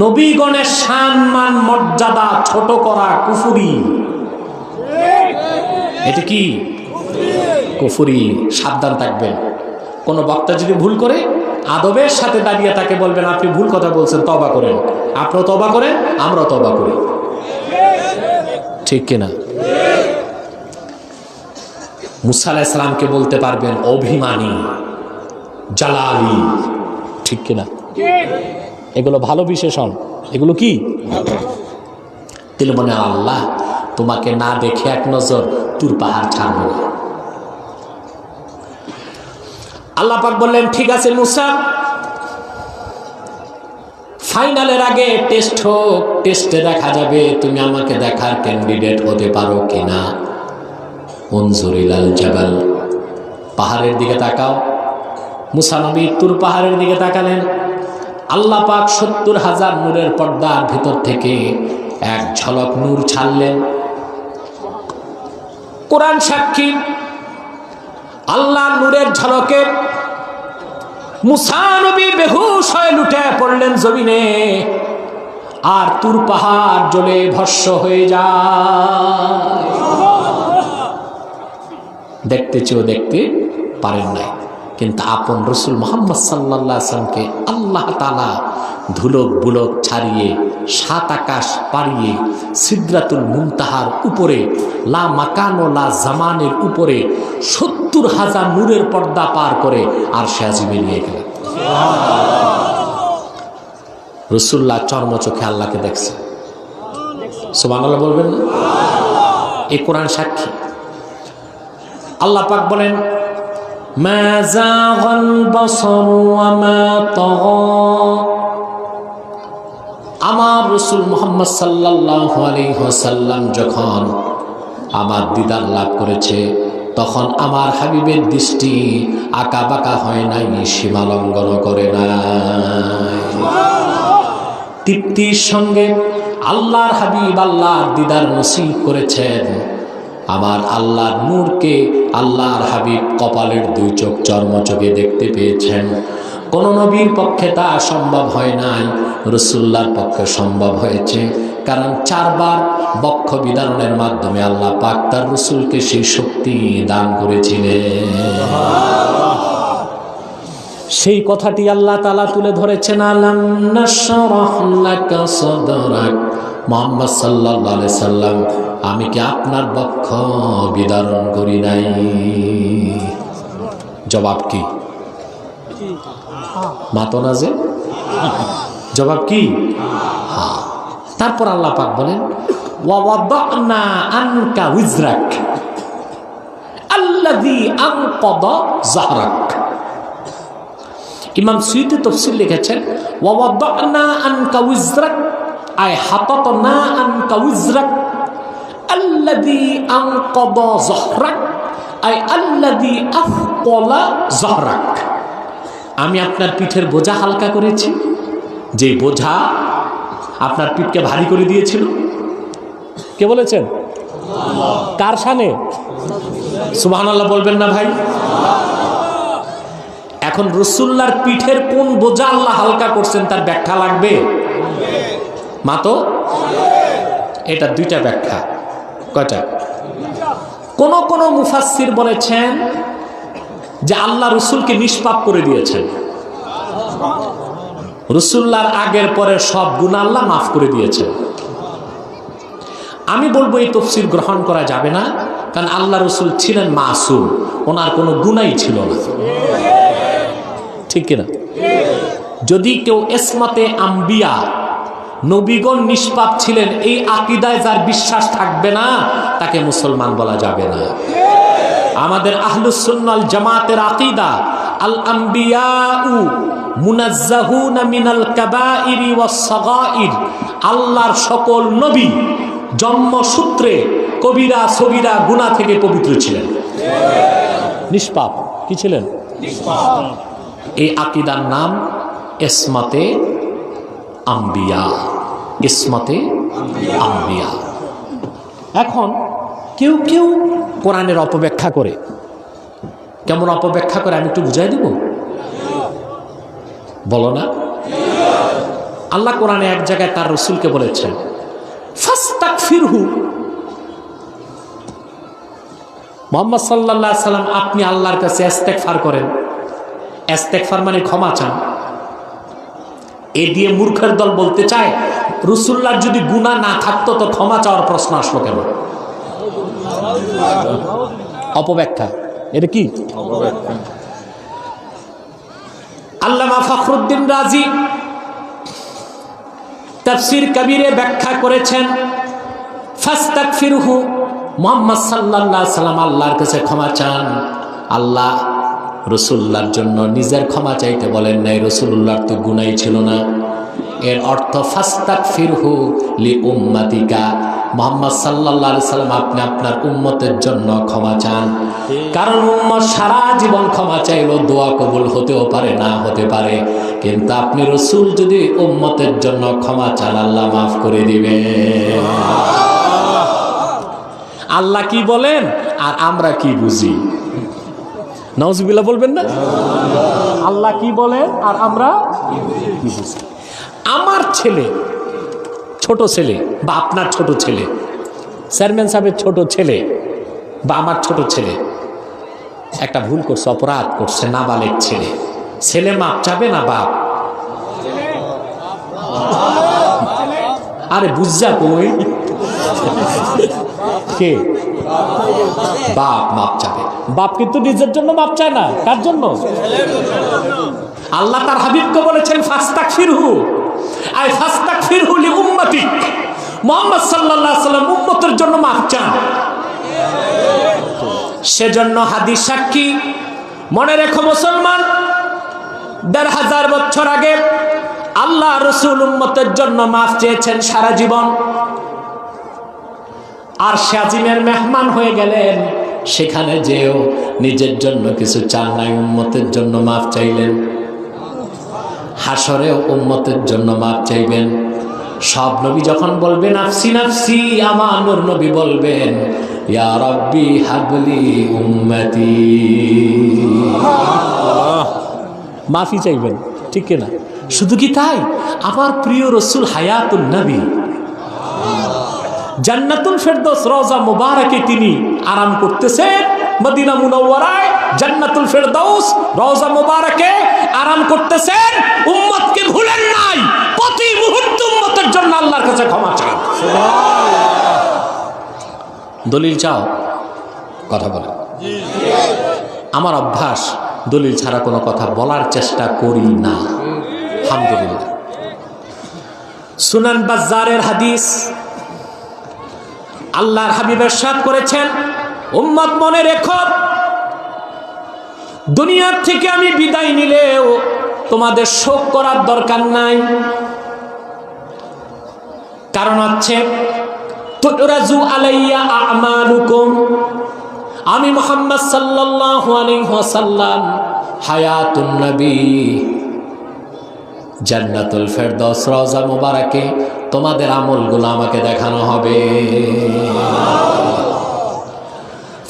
A: নবীগণের সম্মান মর্যাদা ছোট করা কুফরি। এটা কি? কুফরি। সাবধান থাকবেন। কোন বক্তা যদি ভুল করে, আদবের সাথে দাঁড়িয়ে তাকে বলবেন, আপনি ভুল কথা বলছেন, তওবা করেন। আপনিও তওবা করেন, আমরাও তওবা করি। ঠিক কিনা? মুসা আলাইহিস সালামকে বলতে পারবেন অভিমানী, জালালি। ঠিক কিনা? এগুলো ভালো বিশেষণ। এগুলো কি? তিল মনে, আল্লাহ তোমাকে না দেখে এক নজর তুর পাহাড় ছাড়ব না। আল্লাহ পাক বললেন, ঠিক আছে মুসা, ফাইনালের আগে টেস্ট হোক, টেস্টে দেখা যাবে তুমি আমাকে দেখার ক্যান্ডিডেট হতে পারো কিনা। উনজুরিলাল জাবাল, পাহাড়ের দিকে তাকাও। মুসা নবী তুর পাহাড়ের দিকে তাকালেন। আল্লাহ পাক ৭০,০০০ নূরের পর্দার ভিতর থেকে এক ঝলক নূর ছাড়লেন। কোরআন সাক্ষী, আল্লাহ নূরের ঝলকে মুসা নবী বেহুশ হয়ে লুটে পড়লেন জমিনে, আর তুর পাহাড় জ্বলে ভস্ম হয়ে যায়। দেখতে চেয়েও দেখতে পারেন নাই, কিন্তু আপন রসুল মুহাম্মদ সাল্লাল্লাহু আলাইহি ওয়াসাল্লামকে আল্লাহ তাআলা ধুলক বুলক ছাড়িয়ে ৭ আকাশ পাড়িয়ে সিদরাতুল মুনতাহার উপরে, লা মাকান ও লা জামানের উপরে ৭০,০০০ নূরের পর্দা পার করে আরশে আজিমে নিয়ে গেলেন। রাসূলুল্লাহ চর্মচোখে আল্লাহকে দেখছে। সুবহানাল্লাহ বলবেন না? এই কোরআন সাক্ষী। আল্লাহ পাক বলেন, মা যাগাল বাসার ওয়া মা তাগা। আমার রাসূল মুহাম্মদ সাল্লাল্লাহু আলাইহি ওয়াসাল্লাম যখন আমার দিদার লাভ করেছে, তখন আমার হাবিবের দৃষ্টি আঁকা বাঁকা হয় নাই, সীমা লঙ্ঘন করে নাই। তৃপ্তির সঙ্গে আল্লাহর হাবিব আল্লাহর দিদার নসিব করেছেন। আমার আল্লাহর নূরকে আল্লাহর হাবিব কপালের 2 চোখ চর্মচোখে দেখতে পেয়েছেন। কোন নবীর পক্ষে তা সম্ভব হয় নাই, রাসূলুল্লাহর পক্ষে সম্ভব হয়েছে। কারণ 4 বার বক্ষ বিদারণের মাধ্যমে আল্লাহ পাক তার রাসূলকে সেই শক্তি দান করেছিলেন। সেই কথাটি আল্লাহ তাআলা তুলে ধরেছেন, আলাম নাশরাহ লাকা সাদরাক। মুহাম্মদ সাল্লাল্লাহু আলাইহি সাল্লাম, আমি কি আপনার বক্ষ বিদারণ করি নাই? জবাব কি? মাতো না যে জবাব কি? হ্যাঁ। তারপর আল্লাহ পাক বলেন, ওয়া ওয়াদানা আনকা উযরাক আল্লাযী আনকাদা যাহরাক। ইমাম সুয়ুতী তাফসীর লিখেছেন, ওয়াওয়াদানা আনকা উযরাক আই হাতাতনা আনকা উযরাক আল্লাযী আনকাদা যহরাক আই আল্লাযী আফqala যহরাক। আমি আপনার পিঠের বোঝা হালকা করেছি, যে বোঝা আপনার পিঠকে ভারী করে দিয়েছিল। কে বলেছেন? কার শানে? সুবহানাল্লাহ বলবেন না ভাই? এখন রাসূলুল্লাহর পিঠের কোন বোঝা আল্লাহ হালকা করছেন তার ব্যাখ্যা লাগবে মাতো? এটা দুইটা ব্যাখ্যা। কয়টা? কোন মুফাসসির বলেছেন যে আল্লাহ রাসূলকে নিষ্পাপ করে দিয়েছেন, রাসূলুল্লাহর আগের পরের সব গুনাহ আল্লাহ মাফ করে দিয়েছেন। আমি বলবো এই তাফসীর গ্রহণ করা যাবে না, কারণ আল্লাহ রাসূল ছিলেন মাসুম, ওনার কোনো গুনাহই ছিল না। ঠিক কিনা? যদি কেউ ইসমাতে আম্বিয়া, নবীগণ নিষ্পাপ ছিলেন, এই আকীদায় যার বিশ্বাস থাকবে না তাকে মুসলমান বলা যাবে না। আমাদের আহলুস সুন্নাহ ওয়াল জামাতের আকীদা, আল আম্বিয়াউ মুনাজ্জাহুনা মিনাল কাবাইরি ওয়াস সাগাইর, আল্লাহর সকল নবী জন্মসূত্রে কবিরা সগীরা গুনাহ থেকে পবিত্র ছিলেন, নিষ্পাপ। কি ছিলেন? নিষ্পাপ। এই আকীদার নাম ইসমাতে আম্বিয়া, ইসমাতে আম্বিয়া। এখন কেউ কেউ কোরআনের অপব্যাখ্যা করে। কেমন অপব্যাখ্যা করে আমি একটু বুঝাই দেব? বলো না? আল্লাহ কোরআনে এক জায়গায় তার রাসূলকে বলেছেন, ফাস্তাগফিরহু, মুহাম্মদ সাল্লাল্লাহু আলাইহি সাল্লাম আপনি আল্লাহর কাছে ইস্তেগফার করেন। ইস্তেগফার মানে ক্ষমা চান। এ দিয়ে মূর্খের দল বলতে চায় রাসূলুল্লাহর যদি গুনাহ না থাকতো তো ক্ষমা চাওয়ার প্রশ্ন আসলো কেন? অপব্যাখ্যা। এটা কি অপব্যাখ্যা? আল্লামা ফখরুদ্দিন রাজি তাফসীর কবিরে ব্যাখ্যা করেছেন, ফাস্তাগফিরহু, মুহাম্মদ সাল্লাল্লাহু আলাইহি সাল্লাম আল্লাহর কাছে ক্ষমা চান। আল্লাহ রাসূলুল্লাহর জন্য নিজের ক্ষমা চাইতে বলেন নাই, রাসূলুল্লাহর তো গুনাহই ছিল না। এর অর্থ ফাস্তাগফিরহু লি উম্মাতিকা, মুহাম্মদ সাল্লাল্লাহু আলাইহি সাল্লাম আপনি আপনার উম্মতের জন্য ক্ষমা চান। কারণ উম্মত সারা জীবন ক্ষমা চাইলেও দোয়া কবুল হতেও পারে, না হতে পারে, কিন্তু আপনি রাসূল যদি উম্মতের জন্য ক্ষমা চান আল্লাহ মাফ করে দিবেন। আল্লাহ কি বলেন আর আমরা কি বুঝি? নাউজুবিল্লাহ বলবেন না? আল্লাহ কি বলেন আর আমরা কি বুঝি? আমার ছেলে, ছোট ছেলে বা আপনার ছোট ছেলে, চেয়ারম্যান সাহেবের ছোট ছেলে বা আমার ছোট ছেলে একটা ভুল করছে, অপরাধ করছে, নাবালেগ ছেলে, ছেলে মাপ চাবে না বাপ? আরে বুঝা কই? কে? বাপ মাপ চাবে। বাপ কিন্তু নিজের জন্য মাপ চায় না, কার জন্য? আল্লাহ তার হাবিবকে বলেছেন ফাস্তাগফিরহু, আই ফাস্তাগফিরহু লি উম্মতিক, মুহাম্মদ সাল্লাল্লাহু আলাইহি সাল্লাম উম্মতের জন্য মাফ চান। সেজন্য হাদিস সাক্ষী, মনে রেখো মুসলমান, ১৫০০ বছর আগে আল্লাহ রাসূল উম্মতের জন্য মাফ চেয়েছেন সারা জীবন। আর শাজিমের মেহমান হয়ে গেলেন, সেখানে যেও নিজের জন্য কিছু চান নাই, উম্মতের জন্য মাফ চাইলেন। হাসরেও উম্মতের জন্য মাফ চাইবেন। সব নবী যখন বলবেন নাফসি নাফসি, আমার নূর নবী বলবেন ইয়া রাব্বি হাবলি উম্মতি, মাফি চাইবেন। ঠিক কিনা? শুধু কি তাই, আমার প্রিয় রাসূল হায়াতুন নবী, জান্নাতুল ফেরদৌস রওজা মুবারাকে তিনি আরাম করতেছেন। মদিনা মুনাওয়ারায় জান্নাতুল ফেরদৌস রওজা মুবারাকে আরাম করতেছেন। উম্মতকে ভুলেন নাই, প্রতি মুহূর্তে উম্মতের জন্য আল্লাহর কাছে ক্ষমা চান। দলিল চাও, কথা বলে। আমার অভ্যাস দলিল ছাড়া কোনো কথা বলার চেষ্টা করি না, আলহামদুলিল্লাহ। সুনান বাজ্জারের হাদিস, আল্লাহর হাবিব ইরশাদ করেছেন, উম্মত মনে রেখো, দুনিয়ার থেকে আমি বিদায় নিলেও তোমাদের শোক করার দরকার নাই। কারণ হচ্ছে তুরাজু আলাইয়া আমালুকুম, আমি মুহাম্মদ সাল্লাল্লাহু আলাইহি ওয়াসাল্লাম হায়াতুন নবী জান্নাতুল ফেরদৌস রওজা মুবারাকে তোমাদের আমলগুলো আমাকে দেখানো হবে।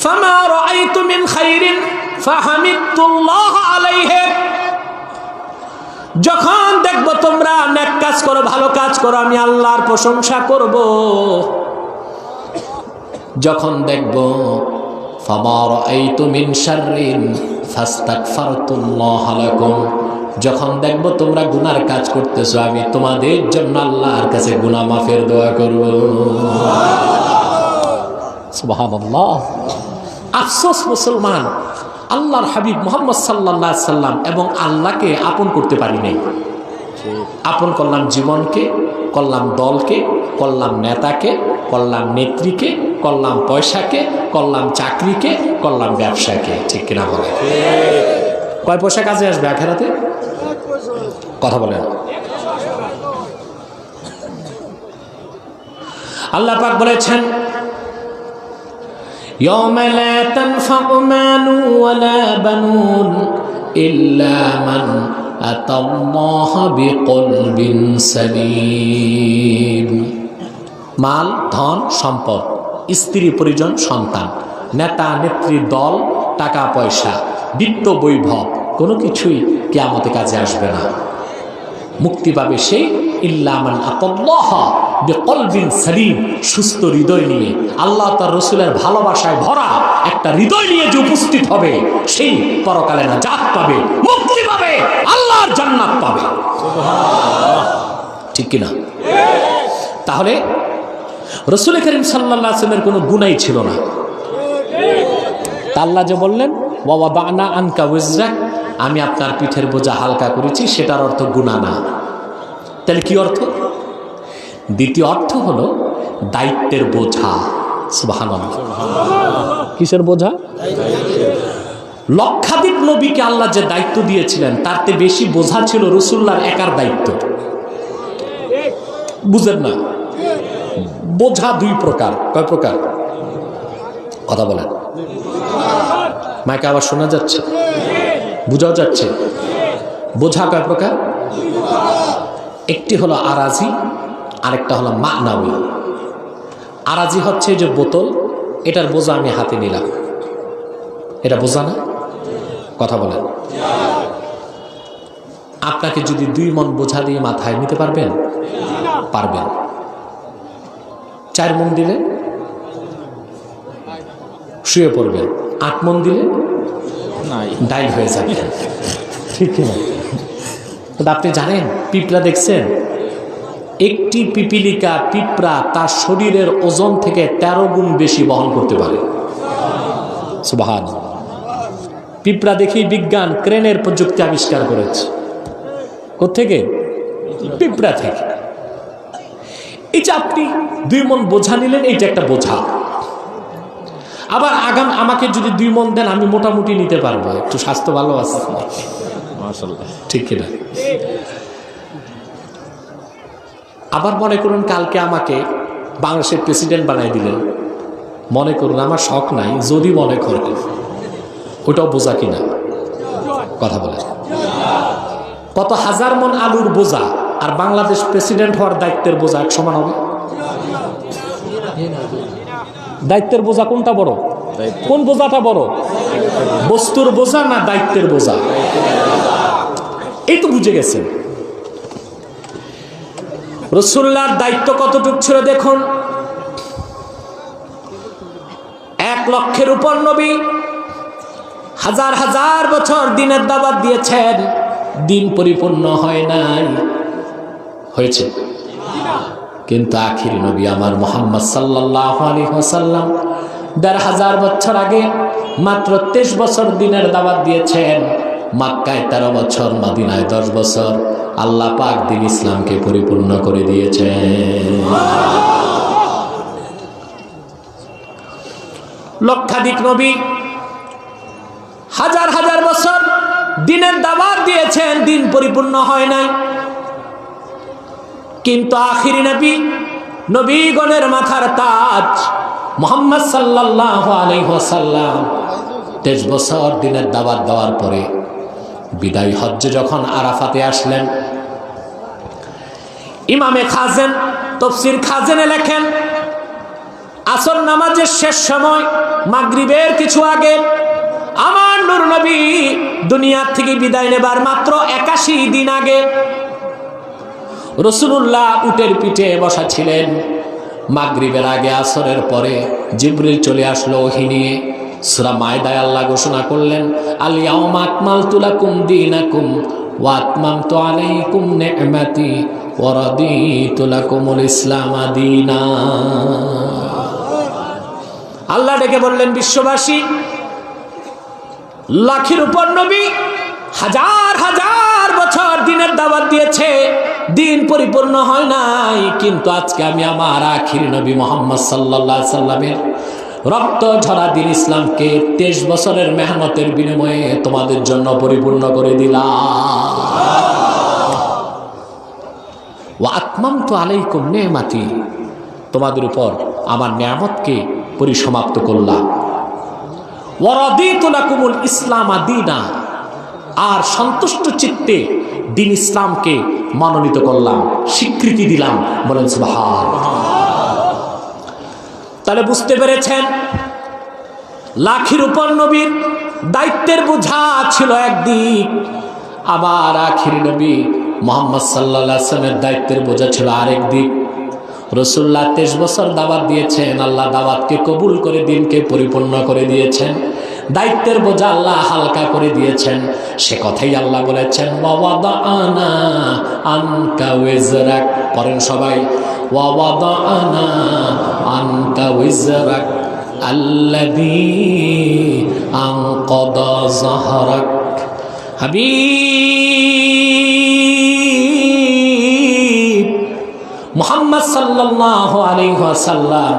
A: ফামা রাআইতু মিন খাইরিন ফাহামিদতুল্লাহ আলাইহি, যখন দেখবো তোমরা নেক কাজ করো, ভালো কাজ করো, আমি আল্লাহর প্রশংসা করব। যখন দেখবো ফামা রাআইতু মিন শাররিন ফাস্তাগফারতুল্লাহ লাকুম, যখন দেখবো তোমরা গুনার কাজ করতেছো, আমি তোমাদের জন্য আল্লাহর কাছে গুনাহ মাফের দোয়া করব। সুবহানাল্লাহ। আফসোস মুসলমান আল্লাহর হাবিব মুহাম্মদ সাল্লাল্লাহু আলাইহি সাল্লাম এবং আল্লাহকে আপন করতে পারি নাই। আপন করলাম জীবনকে, করলাম দলকে, করলাম নেতাকে, করলাম নেত্রীকে, করলাম পয়সাকে, করলাম চাকরিকে, করলাম ব্যবসাকে। ঠিক কিনা বলে? কয় পয়সা কাজে আসবে আখেরাতে? কথা বলেন। আল্লাহ পাক বলেছেন يوم لا تنفع مال ولا بنون إلا من أتى الله بقلب سليم। মাল, ধন, সম্পদ, স্ত্রী, পরিজন, সন্তান, নেতা নেত্রী, দল, টাকা পয়সা, বিত্ত, বৈভব, কোনো কিছুই কিয়ামতে কাজে আসবে না। মুক্তি পাবে সেই ইল্লা মান আতাল্লাহ বিকলবিন সালিম, সুস্থ হৃদয় নিয়ে, আল্লাহ তার রাসূলের ভালোবাসায় ভরা একটা হৃদয় নিয়ে যে উপস্থিত হবে, সেই পরকালে নাজাত পাবে, মুক্তি পাবে, আল্লাহর জান্নাত পাবে। ঠিক কিনা? তাহলে রাসূল করিম সাল্লাল্লাহু আলাইহি ওয়াসাল্লামের কোনো গুনাহ ছিল না। তা আল্লাহ যে বললেন ওয়া ওয়াদানা আনকা ওয়িজরাক, আমি আপনার পিঠের বোঝা হালকা করেছি, সেটার অর্থ গুনাহ না। তাহলে কি অর্থ? দ্বিতীয় অর্থ হলো দায়িত্বের বোঝা। সুবহানাল্লাহ। কিসের বোঝা? লক্ষাধিক নবীকে আল্লাহ যে দায়িত্ব দিয়েছিলেন, তার চেয়ে বেশি বোঝা ছিল রাসূলুল্লাহর একার দায়িত্ব। বুঝেন না? বোঝা দুই প্রকার। কয় প্রকার? কথা বলেন। মাইকে আবার শোনা যাচ্ছে? বুঝাও যাচ্ছে? বোঝা কয় প্রকার? একটি হলো আরাজি, আরেকটা হলো মানাবি। আরাজি হচ্ছে যে বোতল, এটার বোঝা আমি হাতে নিলাম, এটা বোঝা না? কথা বলেন। আপনাকে যদি 2 মণ বোঝা দিয়ে মাথায় নিতে পারবেন? পারবেন। 4 মণ দিলে শুয়ে পড়বেন, 8 মণ দিলে ডাই হয়ে যাবে। ঠিক না? আপনি জানেন পিঁপড়া দেখছেন? একটি পিপিলিকা পিঁপড়া তার শরীরের ওজন থেকে 13 গুণ বেশি বহন করতে পারে। সুবহানাল্লাহ। পিঁপড়া দেখেই বিজ্ঞান ক্রেনের প্রযুক্তি আবিষ্কার করেছে। কোত্থেকে? পিঁপড়া থেকে। এই যে আপনি 2 মণ বোঝা নিলেন, এইটা একটা বোঝা। আবার আমাকে যদি 2 মণ দেন, আমি মোটামুটি নিতে পারবো, একটু স্বাস্থ্য ভালো আছে। মাশাআল্লাহ। ঠিক কিনা? আবার মনে করুন কালকে আমাকে বাংলাদেশের প্রেসিডেন্ট বানাই দিলেন, মনে করুন, আমার শখ নাই, যদি মনে করেন ওটাও বোঝা কিনা? কথা বলে। কত হাজার মণ আলুর বোঝা আর বাংলাদেশ প্রেসিডেন্ট হওয়ার দায়িত্বের বোঝা এক সমান হবে? দায়িত্বের বোঝা কোনটা বড়? কোন বোঝাটা বড়? বস্তুর বোঝা না দায়িত্বের বোঝা? এই তো বুঝে গেছেন। রাসূলুল্লাহর দায়িত্ব কতটুকু ছিল দেখুন। 1 লক্ষের উপর নবী, হাজার হাজার বছর দিনের দাওয়াত দিয়েছেন, দিন পরিপূর্ণ হয় নাই। হয়েছে? কিন্তু আখিরি নবী আমার মুহাম্মদ সাল্লাল্লাহু আলাইহি ওয়াসাল্লাম 1500 বছর আগে মাত্র 23 বছর দিনের দাওয়াত দিয়েছেন। মক্কায় 13 বছর, মদিনায় 10 বছর। আল্লাহ পাক দিন ইসলামকে পরিপূর্ণ করে দিয়েছেন। লক্ষাধিক নবী, হাজার হাজার বছর দিনের দাওয়াত দিয়েছেন, দিন পরিপূর্ণ হয় নাই। কিন্তু আখিরি নবী, নবীগণের মাথার তাজ মুহাম্মদ সাল্লাল্লাহু আলাইহি ওয়াসাল্লাম 23 বছর দিনের দাওয়াত দেওয়ার পরে বিদায় হজ্জে যখন আরাফাতে আসলেন, ইমামে খাজেন তাফসীর খাজেনে লেখেন, আসর নামাজের শেষ সময় মাগরিবের কিছু আগে আমার নূর নবী দুনিয়া থেকে বিদায় নেবার মাত্র 81 দিন আগে রাসূলুল্লাহ উটের পিঠে বসা ছিলেন। মাগরিবের আগে আসরের পরে জিবরিল চলে আসলো ওহী নিয়ে। সূরা মায়দায় আল্লাহ ঘোষণা করলেন, আল ইয়াউমা আকমালতু লাকুম দীনাকুম ওয়া আতমামতু আলাইকুম নি'মাতি ওয়া রাদিতু লাকুমুল ইসলাম দীনা। আল্লাহ ডেকে বললেন, বিশ্ববাসী, লাখের উপর নবী হাজার হাজার বছর দিনের দাওয়াত দিয়েছে, দিন পরিপূর্ণ হয় নাই, কিন্তু আজকে আমি আমার আখিরি নবী মুহাম্মদ সাল্লাল্লাহু আলাইহি সাল্লামের রক্ত ঝরা দিন ইসলামকে 23 বছরের মেহনতের বিনিময়ে তোমাদের জন্য পরিপূর্ণ করে দিলাম। ওয়া আতমামতু আলাইকুম নি'মাতি, তোমাদের উপর আমার নিয়ামতকে পরিসমাপ্ত করলাম। ওয়া রাদিতু লাকুমুল ইসলাম দীনা, আর সন্তুষ্ট চিত্তে দিন ইসলামকে মনোনীত করলাম, স্বীকৃতি দিলাম। বলেন সুবহানাল্লাহ। তাহলে বুঝতে পেরেছেন, লাখের উপর নবীর দায়িত্বের বোঝা ছিল একদিক, আবার আখিরি নবী মুহাম্মদ সাল্লাল্লাহু আলাইহি ওয়াসাল্লামের দায়িত্বের বোঝা ছিল আরেক দিক। রাসূলুল্লাহ 23 বছর দাওয়াত দিয়েছেন, আল্লাহ দাওয়াতকে কবুল করে দিনকে পরিপূর্ণ করে দিয়েছেন, দায়িত্বের বোঝা আল্লাহ হালকা করে দিয়েছেন। সে কথাই আল্লাহ বলেছেন, ওয়া ওয়াদানা আনকা ওয়াজরাক। পড়েন সবাই, ওয়া ওয়াদানা আনকা ওয়াজরাক আল্লাযী আনকাদা যাহরাক। হাবিব মুহাম্মদ সাল্লাল্লাহু আলাইহি ওয়াসাল্লাম,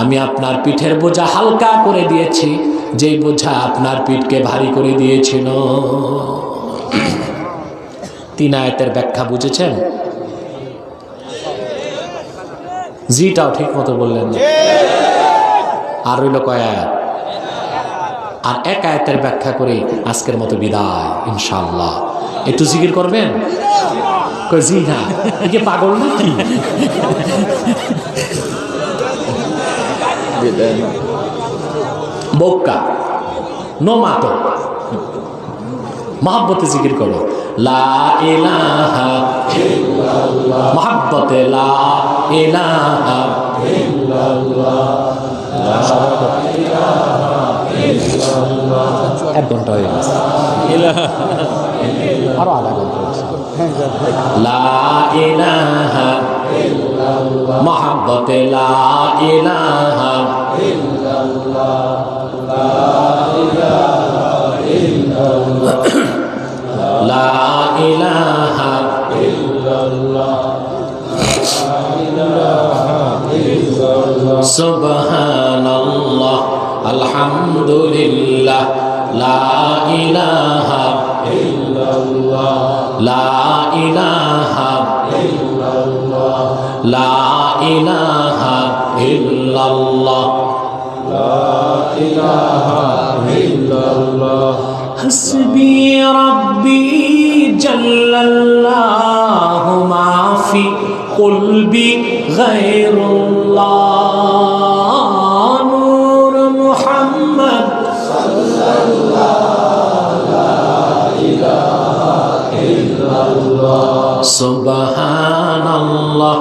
A: আমি আপনার পিঠের বোঝা হালকা করে দিয়েছি, যেই বোঝা আপনার পিঠকে ভারী করে দিয়েছিল। 3 আয়াতের ব্যাখ্যা বুঝেছেন? জিটাও ঠিক মতো বললেন না। আর রইল কয় আয়াত? আর 1 আয়াতের ব্যাখ্যা করে আজকের মতো বিদায় ইনশাআল্লাহ। একটু জিকির করবেন? কই জি না, একে পাগল নাকি? বোকা নো মাতো, মহব্বতে জিকির করো, লা ইলাহা ইল্লাল্লাহ, মহব্বতে লা ইলাহা ইল্লাল্লাহ, লা ইলাহা ইল্লাল্লাহ। 1 ঘন্টা হয়ে গেছে, আরো আধা ঘন্টা হচ্ছে। লা ইলাহা ইল্লাল্লাহ, মহব্বতে লা ইলাহা ইল্লাল্লাহ, লা ইলাহা ইল্লাল্লাহ, লা ইলাহা ইল্লাল্লাহ, সুবহানাল্লাহ, আলহামদুলিল্লাহ, লা ইলাহা ইল্লাল্লাহ, লা ইলাহা ইল্লাল্লাহ, লা ইলাহা ইল্লাল্লাহ, লা ইলাহা ইল্লাল্লাহ। হাসবি রাব্বি জাল্লাল্লাহু মা ফি কলবি গায়রুল্লাহ, নূর মুহাম্মদ সাল্লাল্লাহু লা ইলাহা ইল্লাল্লাহ, সুবহানাল্লাহ,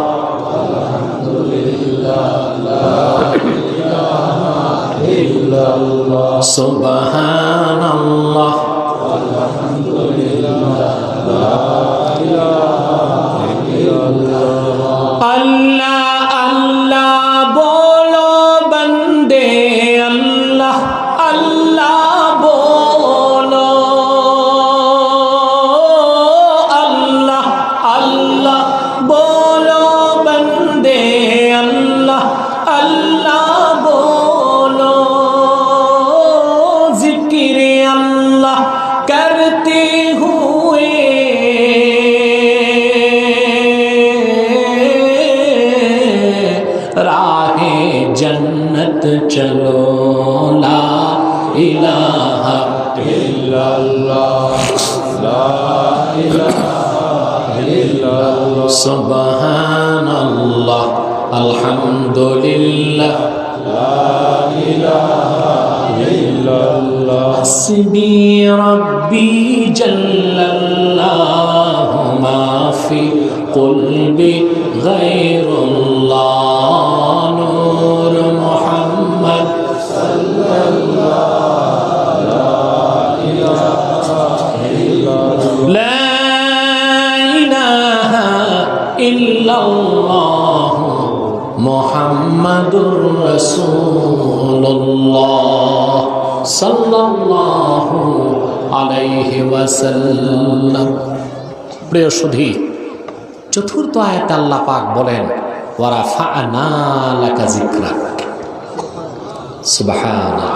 A: আলহামদুলিল্লাহ, লা ইলাহা ইল্লাল্লাহ, সুবহানাল্লাহ, আলহামদুলিল্লাহ, লা ইলাহা ইল্লাল্লাহ। আল্লাহ আল্লাহ বলো বন্দে, আল্লাহ আল্লাহ বলো, আল্লাহ আল্লাহ বলো বন্দে, আল্লাহ আল্লাহ বলো, জিকিরে আল্লাহ करते हुए राहे जन्नत चलो, ला इलाहा इल्लल्लाह, ला इलाहा इल्लल्लाह, सुबहानल्लाह, अल्हम्दुलिल्लाह, ला इलाहा इल्लल्लाह, हस्बी रब्बी जल्लल्लाहु मा फी क़ल्बी गैरुल्लाह, नूर मुहम्मद सल्लल्लाहु ला इलाहा इल्लल्लाह, ला इलाहा इल्लल्लाह मुहम्मदुर রাসূলুল্লাহ সাল্লাল্লাহু আলাইহি ওয়াসাল্লাম। প্রিয় সুধী, চতুর্থ আয়াতে আল্লাহ পাক বলেন ওয়া রাফা'না লাকা যিকরাক। সুবহানাল্লাহ।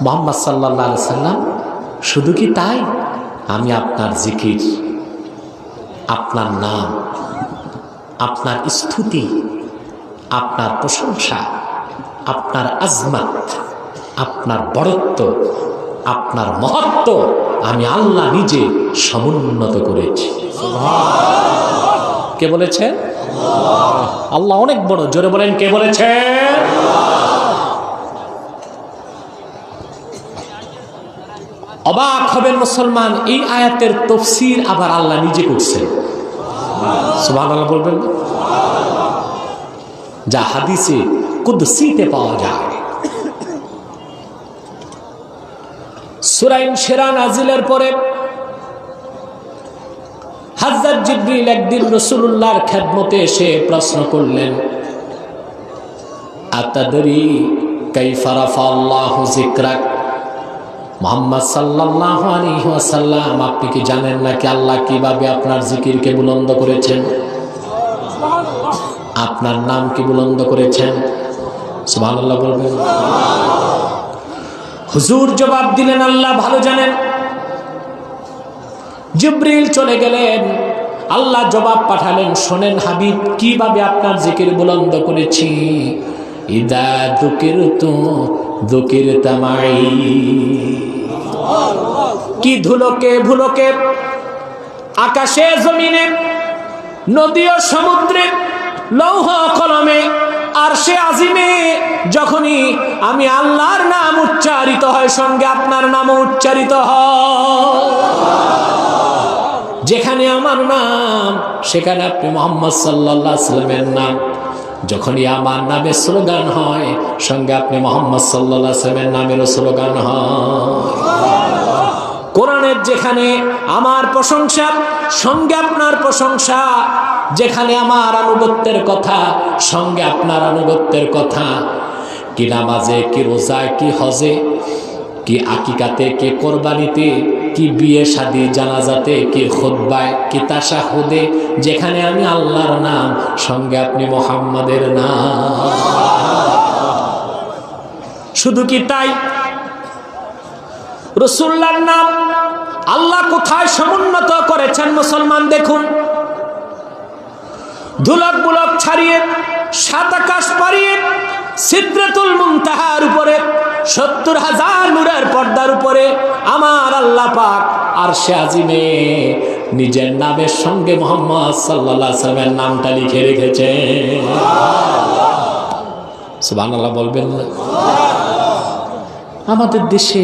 A: মুহাম্মদ সাল্লাল্লাহু আলাইহি সাল্লাম, শুধু কি তাই? আমি আপনার জিকির, আপনার নাম, আপনার স্তুতি, আপনার প্রশংসা, আপনার আজমত, আপনার বড়ত্ব, আপনার মহত্ব আমি আল্লাহ নিজে সমুন্নত করেছি। কে বলেছে? আল্লাহ অনেক বড়। জোরে বলেন, কে বলেছে? অবাক হবেন মুসলমান, এই আয়াতের তাফসীর আবার আল্লাহ নিজে করছেন। সুবহানাল্লাহ বলবেন না? যা হাদিসে কুদসিতে পাওয়া যায়। সূরা ইনশিরা নাজিলের পরে হযরত জিবরিল একদিন রাসূলুল্লাহর খেদমতে এসে প্রশ্ন করলেন, আতাদরি কাইফা রাফা আল্লাহু যিকরাক। মুহাম্মদ সাল্লাল্লাহু আলাইহি ওয়াসাল্লাম, আপনি কি জানেন না কি আল্লাহ কিভাবে আপনার জিকিরকে বুলন্দ করেছেন, আপনার নাম কি বুলন্দ করেছেন? সুবহানাল্লাহ বলবেন। হুজুর জবাব দিলেন, আল্লাহ ভালো জানেন। জিবরিল চলে গেলেন, আল্লাহ জবাব পাঠালেন, শোনেন হাবিব, কিভাবে আপনার জিকির বুলন্দ করেছি। ইদা যুকিরতু যুকিরতা মাই। কি ধুলোকে ভুলোকে, আকাশে জমিনে, নদী ও সমুদ্রে, লৌহ কলমে, আরশে আজিমে যখনই আমি আল্লাহর নাম উচ্চারিত হয়, সঙ্গে আপনার নামও উচ্চারিত হয়। যেখানে আমার নাম সেখানে আপনি মুহাম্মদ সাল্লাল্লাহু আলাইহি ওয়াসাল্লামের নাম। যখনই আমার নামে স্লোগান হয়, সঙ্গে আপনি মুহাম্মদ সাল্লাল্লাহু আলাইহি ওয়াসাল্লামের নামেরও স্লোগান হয়। কোরআনের যেখানে আমার প্রশংসা, সঙ্গে আপনার প্রশংসা। যেখানে আমার আনুগত্যের কথা, সঙ্গে আপনার আনুগত্যের কথা। কি নামাজে, কি রোজায়, কি হজে, কি আকিকাতে, কি কোরবানিতে, কি বিয়ে শাদী জানাজাতে, কি খুতবায়, কি তাশাহুদে, যেখানে আমি আল্লাহর নাম, সঙ্গে আপনি মুহাম্মাদের নাম। শুধু কি তাই? রাসূলুল্লাহর নাম আল্লাহ কোথায় সমুন্নত করেছেন মুসলমান দেখুন। ধুলক বুলক ছাড়িয়ে, সাত আকাশ পাড়িয়ে, সিদরাতুল মুনতাহার উপরে, ৭০,০০০ নূরের পর্দার উপরে আমার আল্লাহ পাক আরশে আজিমে নিজের নামের সঙ্গে মুহাম্মদ সাল্লাল্লাহু আলাইহি ওয়াসাল্লামের নামটা লিখে রেখেছেন। সুবহানাল্লাহ বলবেন না? আমাদের দেশে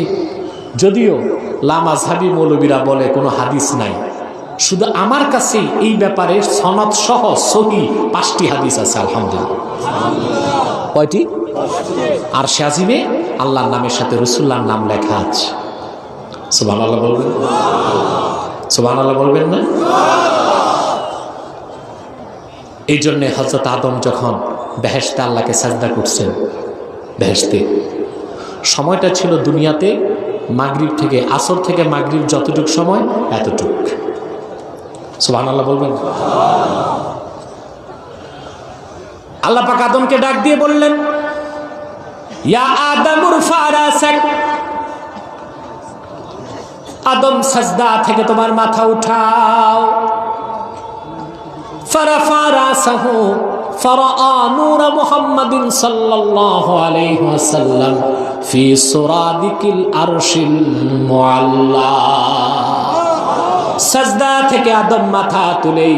A: যদিও লামাযহাবী মৌলবীরা বলে কোনো হাদিস নাই, শুধু আমার কাছে এই ব্যাপারে সনদ সহ সহিহ ৫টি হাদিস আছে। আলহামদুলিল্লাহ। কয়টি? আরশে আজিমে আল্লাহর নামের সাথে রাসূলুল্লাহর নাম লেখা আছে। সুবহানাল্লাহ বলবেন? সুবহানাল্লাহ বলবেন না? এই জন্যে হযরত আদম যখন বেহেশতে আল্লাহকে সাজদা করছেন, বেহেশতে সময়টা ছিল দুনিয়াতে মাগরিব থেকে, আসর থেকে মাগরিব যতটুক সময়, এতটুক। সুবহানাল্লাহ বলবেন? আল্লাহ পাক আদমকে ডাক দিয়ে বললেন, ইয়া আদম উরফা রাসাক, আদম সাজদা থেকে তোমার মাথা উঠাও। ফারাফা রাসাহু ফারাআ নূর মুহাম্মাদিন সাল্লাল্লাহু আলাইহি ওয়াসাল্লাম ফি সুরাদিকিল আরশিল মুআল্লা। সাজদা থেকে আদম মাথা তুলে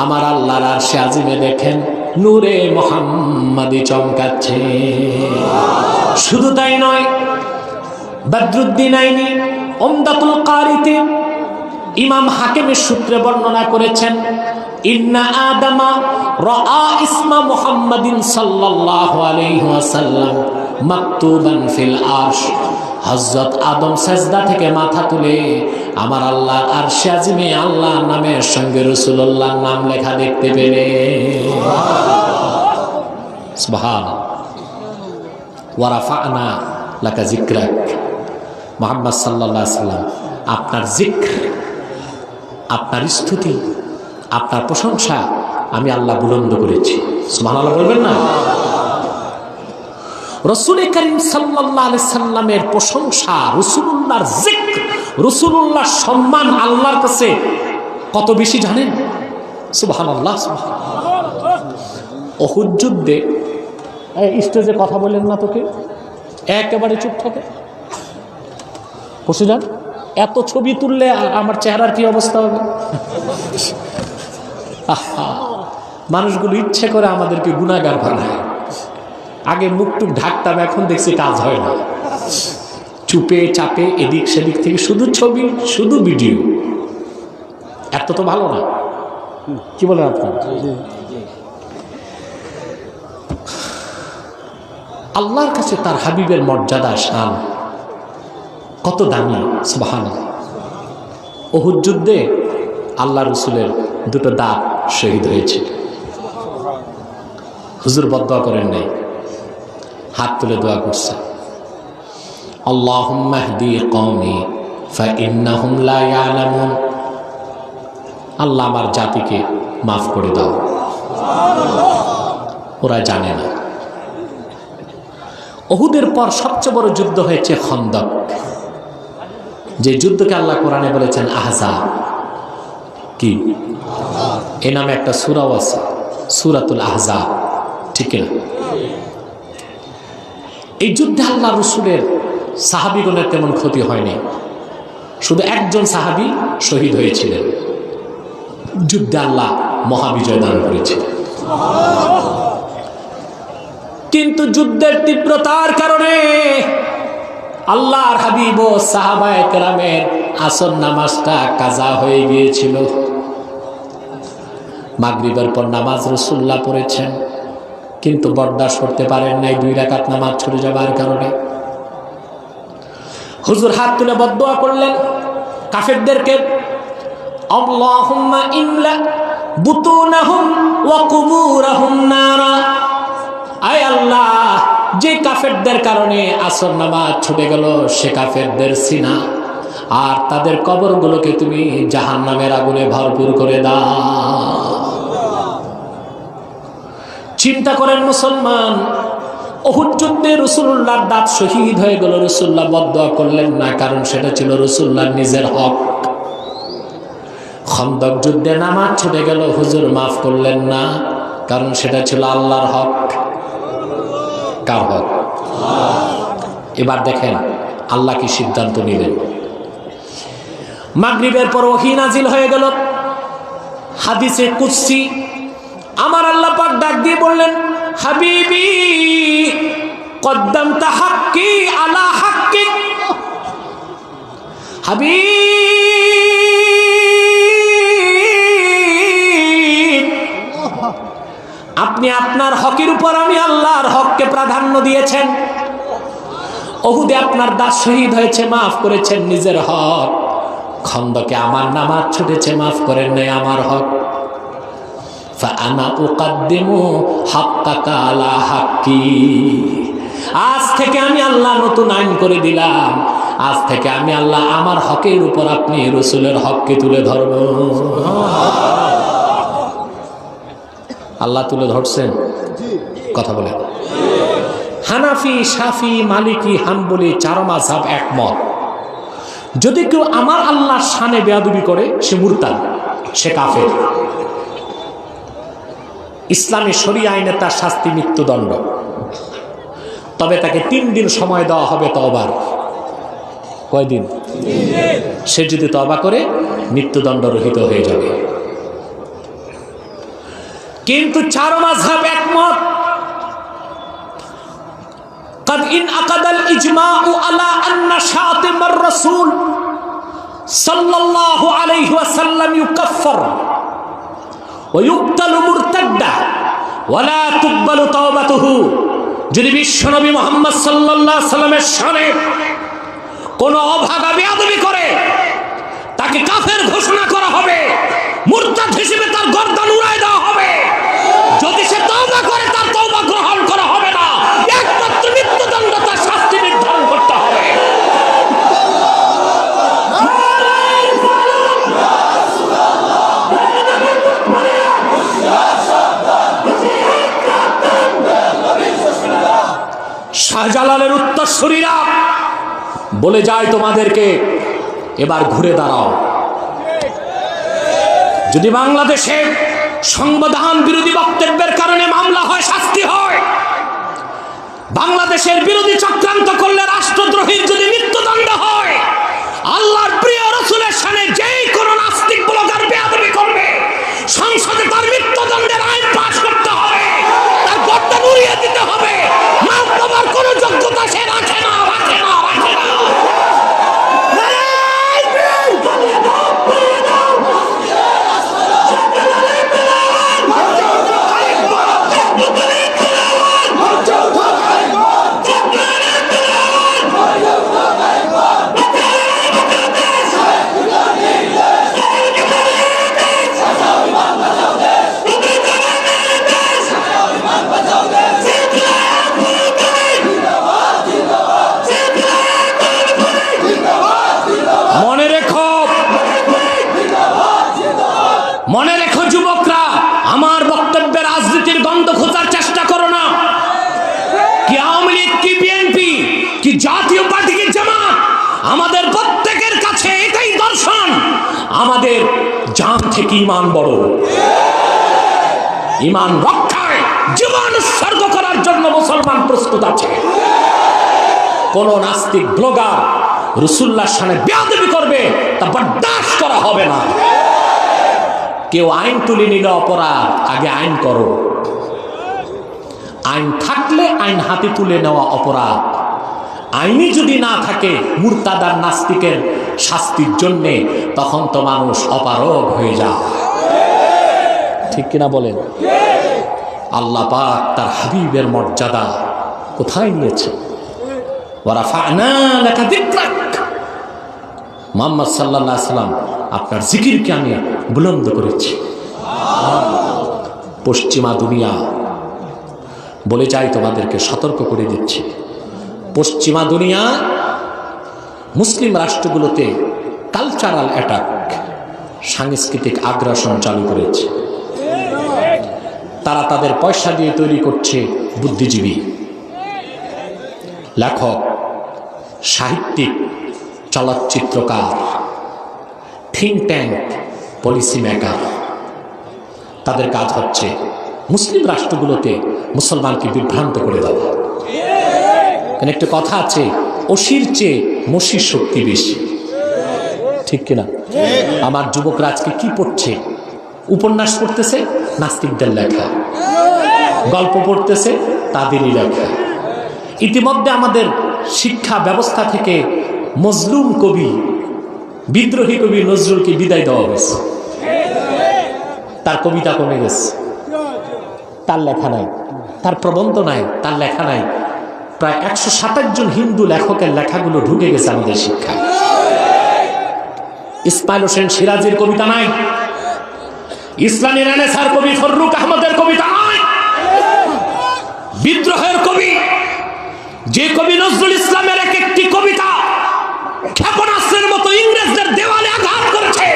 A: আমার আল্লাহর আরশে আজিমে দেখেন নূরে মুহাম্মাদি চমকাচ্ছে। শুধু তাই নয়, বদরুদ্দিন আইনি উমদাতুল কারিতে ইমাম হাকিমের সূত্রে বর্ণনা করেছেন, ইন্না আদামা রাআ ইসমা মুহাম্মাদিন সাল্লাল্লাহু আলাইহি ওয়াসাল্লাম মাকতুবান ফিল আরশ। হযরত আদম সাজদা থেকে মাথা তুলে আমার আল্লাহর আরশে আজিমে আল্লাহর নামের সঙ্গে রাসূলুল্লাহর নাম লেখা দেখতে পেলে। সুবহানাল্লাহ। ওয়া রাফা'না লাকা যিকরাক। মুহাম্মদ সাল্লাল্লাহু আলাইহি ওয়াসাল্লাম, আপনার জিক্র, আপনার স্তুতি, আপনার প্রশংসা আমি আল্লাহ বুলন্দ করেছি। সুবহানাল্লাহ বলবেন না? রাসূল করিম সাল্লাল্লাহু আলাইহি সাল্লামের প্রশংসা, রাসূলুল্লাহর জিক্র, রাসূলুল্লাহর সম্মান আল্লাহর কাছে কত বেশি জানেন? সুবহানাল্লাহ, সুবহানাল্লাহ। উহুদ যুদ্ধে স্টেজে কথা বলেন না তোকে, একেবারে চুপ থাকে, বসে যান। এত ছবি তুললে আমার চেহারার কি অবস্থা হবে? মানুষগুলো ইচ্ছে করে আমাদেরকে গুনাহগার বানায়। আগে মুখটুক ঢাকতাম, এখন দেখছি কাজ হয় না। চুপে চাপে এদিক সেদিক থেকে শুধু ছবি, শুধু ভিডিও। এত তো ভালো না, কি বলেন আপনার? আল্লাহর কাছে তার হাবিবের মর্যাদা, শান কত দামি। সুবহানাল্লাহ। উহুদ যুদ্ধে আল্লাহ রাসূলের দুটো দাঁত শহীদ হয়েছে। হুজুর বদদোয়া করেন নাই, হাত তুলে দোয়া করছে, আল্লাহুম্মা ইহদি কওমি ফাইন্নাহুম লা ইয়ালামুন। আল্লাহ আমার জাতিকে মাফ করে দাও, ওরা জানে না। উহুদের পর সবচেয়ে বড় যুদ্ধ হয়েছে খন্দক, যে যুদ্ধকে আল্লাহ কোরআনে বলেছেন আহজাব। কি এ নামে একটা সূরাও আছে, সূরাতুল আহজাব, ঠিক না? এই যুদ্ধে আল্লাহ রাসূলের সাহাবীগণের তেমন ক্ষতি হয়নি, শুধু একজন সাহাবী শহীদ হয়েছিলেন। যুদ্ধে আল্লাহ মহাবিজয় দান করেছিলেন। কিন্তু যুদ্ধের তীব্রতার কারণে আল্লাহর হাবিব ও সাহাবায়ে কেরামের আসর নামাজটা কাজা হয়ে গিয়েছিল। মাগরিবের পর নামাজ রাসূলুল্লাহ পড়েছেন, কিন্তু বরদাস্ত করতে পারেন নাই 2 রাকাত নামাজ ছুটে যাবার কারণে। হুজুর হাত তুলে বদদোয়া করলেন কাফেরদেরকে, আল্লাহুম্মা ইমলা বুতুনাহুম ওয়া কুবুরাহুম নারা। আয় আল্লাহ, যে কাফেরদের কারণে আসর নামাজ ছুটে গেল সে কাফেরদের সিনা আর তাদের কবরগুলোকে তুমি জাহান্নামের আগুনে ভরপুর করে দাও। চিন্তা করেন মুসলমান, উহুদ যুদ্ধে রাসূলুল্লাহর দাঁত শহীদ হয়ে গেল, রাসূলুল্লাহ বদদোয়া করলেন না, কারণ সেটা ছিল রাসূলুল্লাহর নিজের হক। খন্দক যুদ্ধে নামাজ ছুটে গেল, হুজুর মাফ করলেন না, কারণ সেটা ছিল আল্লাহর হক। কার হক? এবার দেখেন আল্লাহ কি সিদ্ধান্ত নিলেন। মাগরিবের পর ওহী নাজিল হয়ে গেল। হাদিসে কুদসি আমার আল্লাহ পাক ডাক দিয়ে বললেন, হাবিবি কদ্দামতা হাক্কি আলা হাক্কি। হাবিব, আপনি আপনার হকের উপর আমি আল্লাহর হককে প্রাধান্য দিয়েছেন। উহুদে আপনার দাস শহীদ হয়েছে, মাফ করেছেন নিজের হক। খন্দকে আমার নামাজ ছুটেছে, মাফ করেন নাই আমার হক। ফাআনা উকাদ্দিমু হাক্কাকা আলা হাক্কি। আজ থেকে আমি আল্লাহ নতুন আইন করে দিলাম, আজ থেকে আমি আল্লাহ আমার হকের উপর আপনি রাসূলের হককে তুলে ধরব। আল্লাহ তুলে ধরছেন, কথা বলেন। হানাফি, শাফি, মালিকি, হাম্বলি 4 মাযহাব একমত, যদি কেউ আমার আল্লাহর শানে বেয়াদবি করে সে মুরতাদ, সে কাফের। ইসলামী শরিয়া আইনে তার শাস্তি মৃত্যুদণ্ড, তবে তাকে 3 দিন সময় দেওয়া হবে তওবার। কয়দিন? সে যদি তওবা করে মৃত্যুদণ্ড রহিত হয়ে যাবে। কিন্তু 4 মাযহাব একমত, قد انعقد الإجماع على أن شاتم الرسول صلى الله عليه وسلم يكفر ويقتل مرتدا ولا تقبل توبته। যদি বিশ্বনবী মুহাম্মদ সাল্লাল্লাহু আলাইহি সাল্লামের শানে কোন অভাগা বেয়াদবি করে তাকে কাফের ঘোষণা করা হবে, মুরতাদ হিসেবে তার গর্দান উড়ায় দেওয়া হবে। যদি সে তওবা করে তার তওবা গ্রহণ করা হবে না, একমাত্র মৃত্যুদণ্ড তার শাস্তি নির্ধারণ করতে হবে। শাহজালালের উত্তরসূরিরা বলে যায় তোমাদেরকে, এবার ঘুরে দাঁড়াও। যদি বাংলাদেশে সংবিধান বিরোধী বক্তব্যের কারণে মামলা হয়, শাস্তি হয়, বাংলাদেশের বিরোধী চক্রান্ত করলে রাষ্ট্রদ্রোহীর যদি মৃত্যুদণ্ড হয়, আল্লাহর প্রিয় রাসূলের শানে যেই কোন নাস্তিক ব্লগার বেয়াদবি করবে সংসদে তার মৃত্যুদণ্ডের আইন পাস করতে হবে, তার গর্দান উড়িয়ে দিতে হবে। মাফ পাবার কোন যোগ্যতা সে রাখে না, রাখে না, রাখে না। মনে রেখো যুবকরা, আমার বক্তব্যে রাজনীতির গন্ধ খোঁজার চেষ্টা করো না। কি আওয়ামী লীগ, কি বিএনপি, কি জাতীয় পার্টি, কি জামাত, আমাদের প্রত্যেকের কাছে এটাই দর্শন, আমাদের জান থেকে ঈমান বড়। ঈমান রক্ষায় জীবন উৎসর্গ করার জন্য মুসলমান প্রস্তুত আছে। কোন নাস্তিক ব্লগার রাসূলুল্লাহর শানে বেয়াদবি করবে তা বরদাস্ত করা হবে না। কেউ আইন তুলে নিল অপরাধ, আগে আইন করো। আইন থাকলে আইন হাতে তুলে নেওয়া অপরাধ। আইনই যদি না থাকে মুরতাদ আর নাস্তিকের শাস্তির জন্যে, তখন তো মানুষ অপারগ হয়ে যায়। ঠিক কিনা বলেন? আল্লাহ পাক তার হাবিবের মর্যাদা কোথায় নিয়েছে? ওয়া রাফা'না লাকা যিকরাক, মুহাম্মদ সাল্লাল্লাহু আলাইহি সাল্লাম আপনার জিকিরকে আমি বুলন্দ করেছি। পশ্চিমা দুনিয়া বলে যাই, তোমাদেরকে সতর্ক করে দিচ্ছি, পশ্চিমা দুনিয়া মুসলিম রাষ্ট্রগুলোতে কালচারাল অ্যাটাক, সাংস্কৃতিক আগ্রাসন চালু করেছে। তারা তাদের পয়সা দিয়ে তৈরি করছে বুদ্ধিজীবী, লেখক, সাহিত্যিক, চলচ্চিত্রকার, থিঙ্ক ট্যাঙ্ক, পলিসি মেকার। তাদের কাজ হচ্ছে মুসলিম রাষ্ট্রগুলোতে মুসলমানকে বিভ্রান্ত করে দেওয়া। এখানে একটা কথা আছে, অসির চেয়ে মসির শক্তি বেশি। ঠিক কিনা? আমার যুবকরা আজকে কি পড়ছে? উপন্যাস পড়তেছে, নাস্তিকদের লেখা, গল্প পড়তেছে, তাদেরই লেখা। ইতিমধ্যে আমাদের শিক্ষা ব্যবস্থা থেকে মজলুম কবি, বিদ্রোহী কবি নজরুলকে বিদায় দেওয়া হয়েছে। তার কবিতা কমে গেছে, তার লেখা নাই, তার প্রবন্ধ নাই, তার লেখা নাই। প্রায় 127 জন হিন্দু লেখকের লেখাগুলো ঢুকে গেছে আমাদের শিক্ষায়। ইসমাইল হোসেন সিরাজের কবিতা নাই, ইসলামী রেনেসাঁর কবি ফররুক আহমদের কবিতা নাই। বিদ্রোহের কবি যে কবি নজরুল ইসলামের এক একটি কবিতা ক্ষেপণাস্ত্রের মতো ইংরেজদের দেওয়ালে আঘাত করেছে,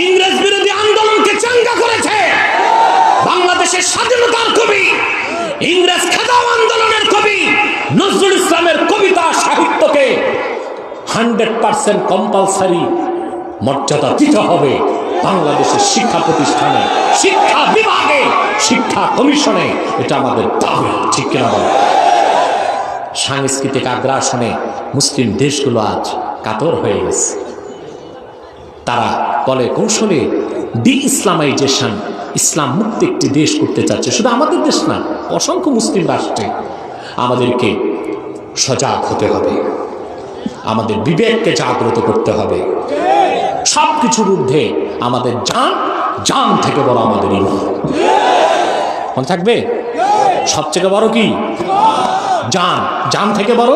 A: ইংরেজ বিরোধী আন্দোলনকে চাঙ্গা করেছে। বাংলাদেশের স্বাধীনতার কবি, ইংরেজ খেদাও আন্দোলনের কবি নজরুল ইসলামের কবিতা সাহিত্যকে 100% কম্পালসারি মর্যাদা দিতে হবে বাংলাদেশের শিক্ষা প্রতিষ্ঠানে, শিক্ষা বিভাগে, শিক্ষা কমিশনে। এটা আমাদের দাবি, ঠিক কিনা বলেন? সাংস্কৃতিক আগ্রাসনে মুসলিম দেশগুলো আজ কাতর হয়ে গেছে। তারা কলে কৌশলে ডি ইসলামাইজেশন, ইসলাম মুক্ত একটি দেশ করতে চাচ্ছে। শুধু আমাদের দেশ না, অসংখ্য মুসলিম রাষ্ট্রে। আমাদেরকে সজাগ হতে হবে, আমাদের বিবেককে জাগ্রত করতে হবে। সব কিছুর ঊর্ধ্বে আমাদের জান থেকে বড় আমাদের ঈমান। মনে থাকবে, সবচেয়ে বড় কি? জান থেকে বড়।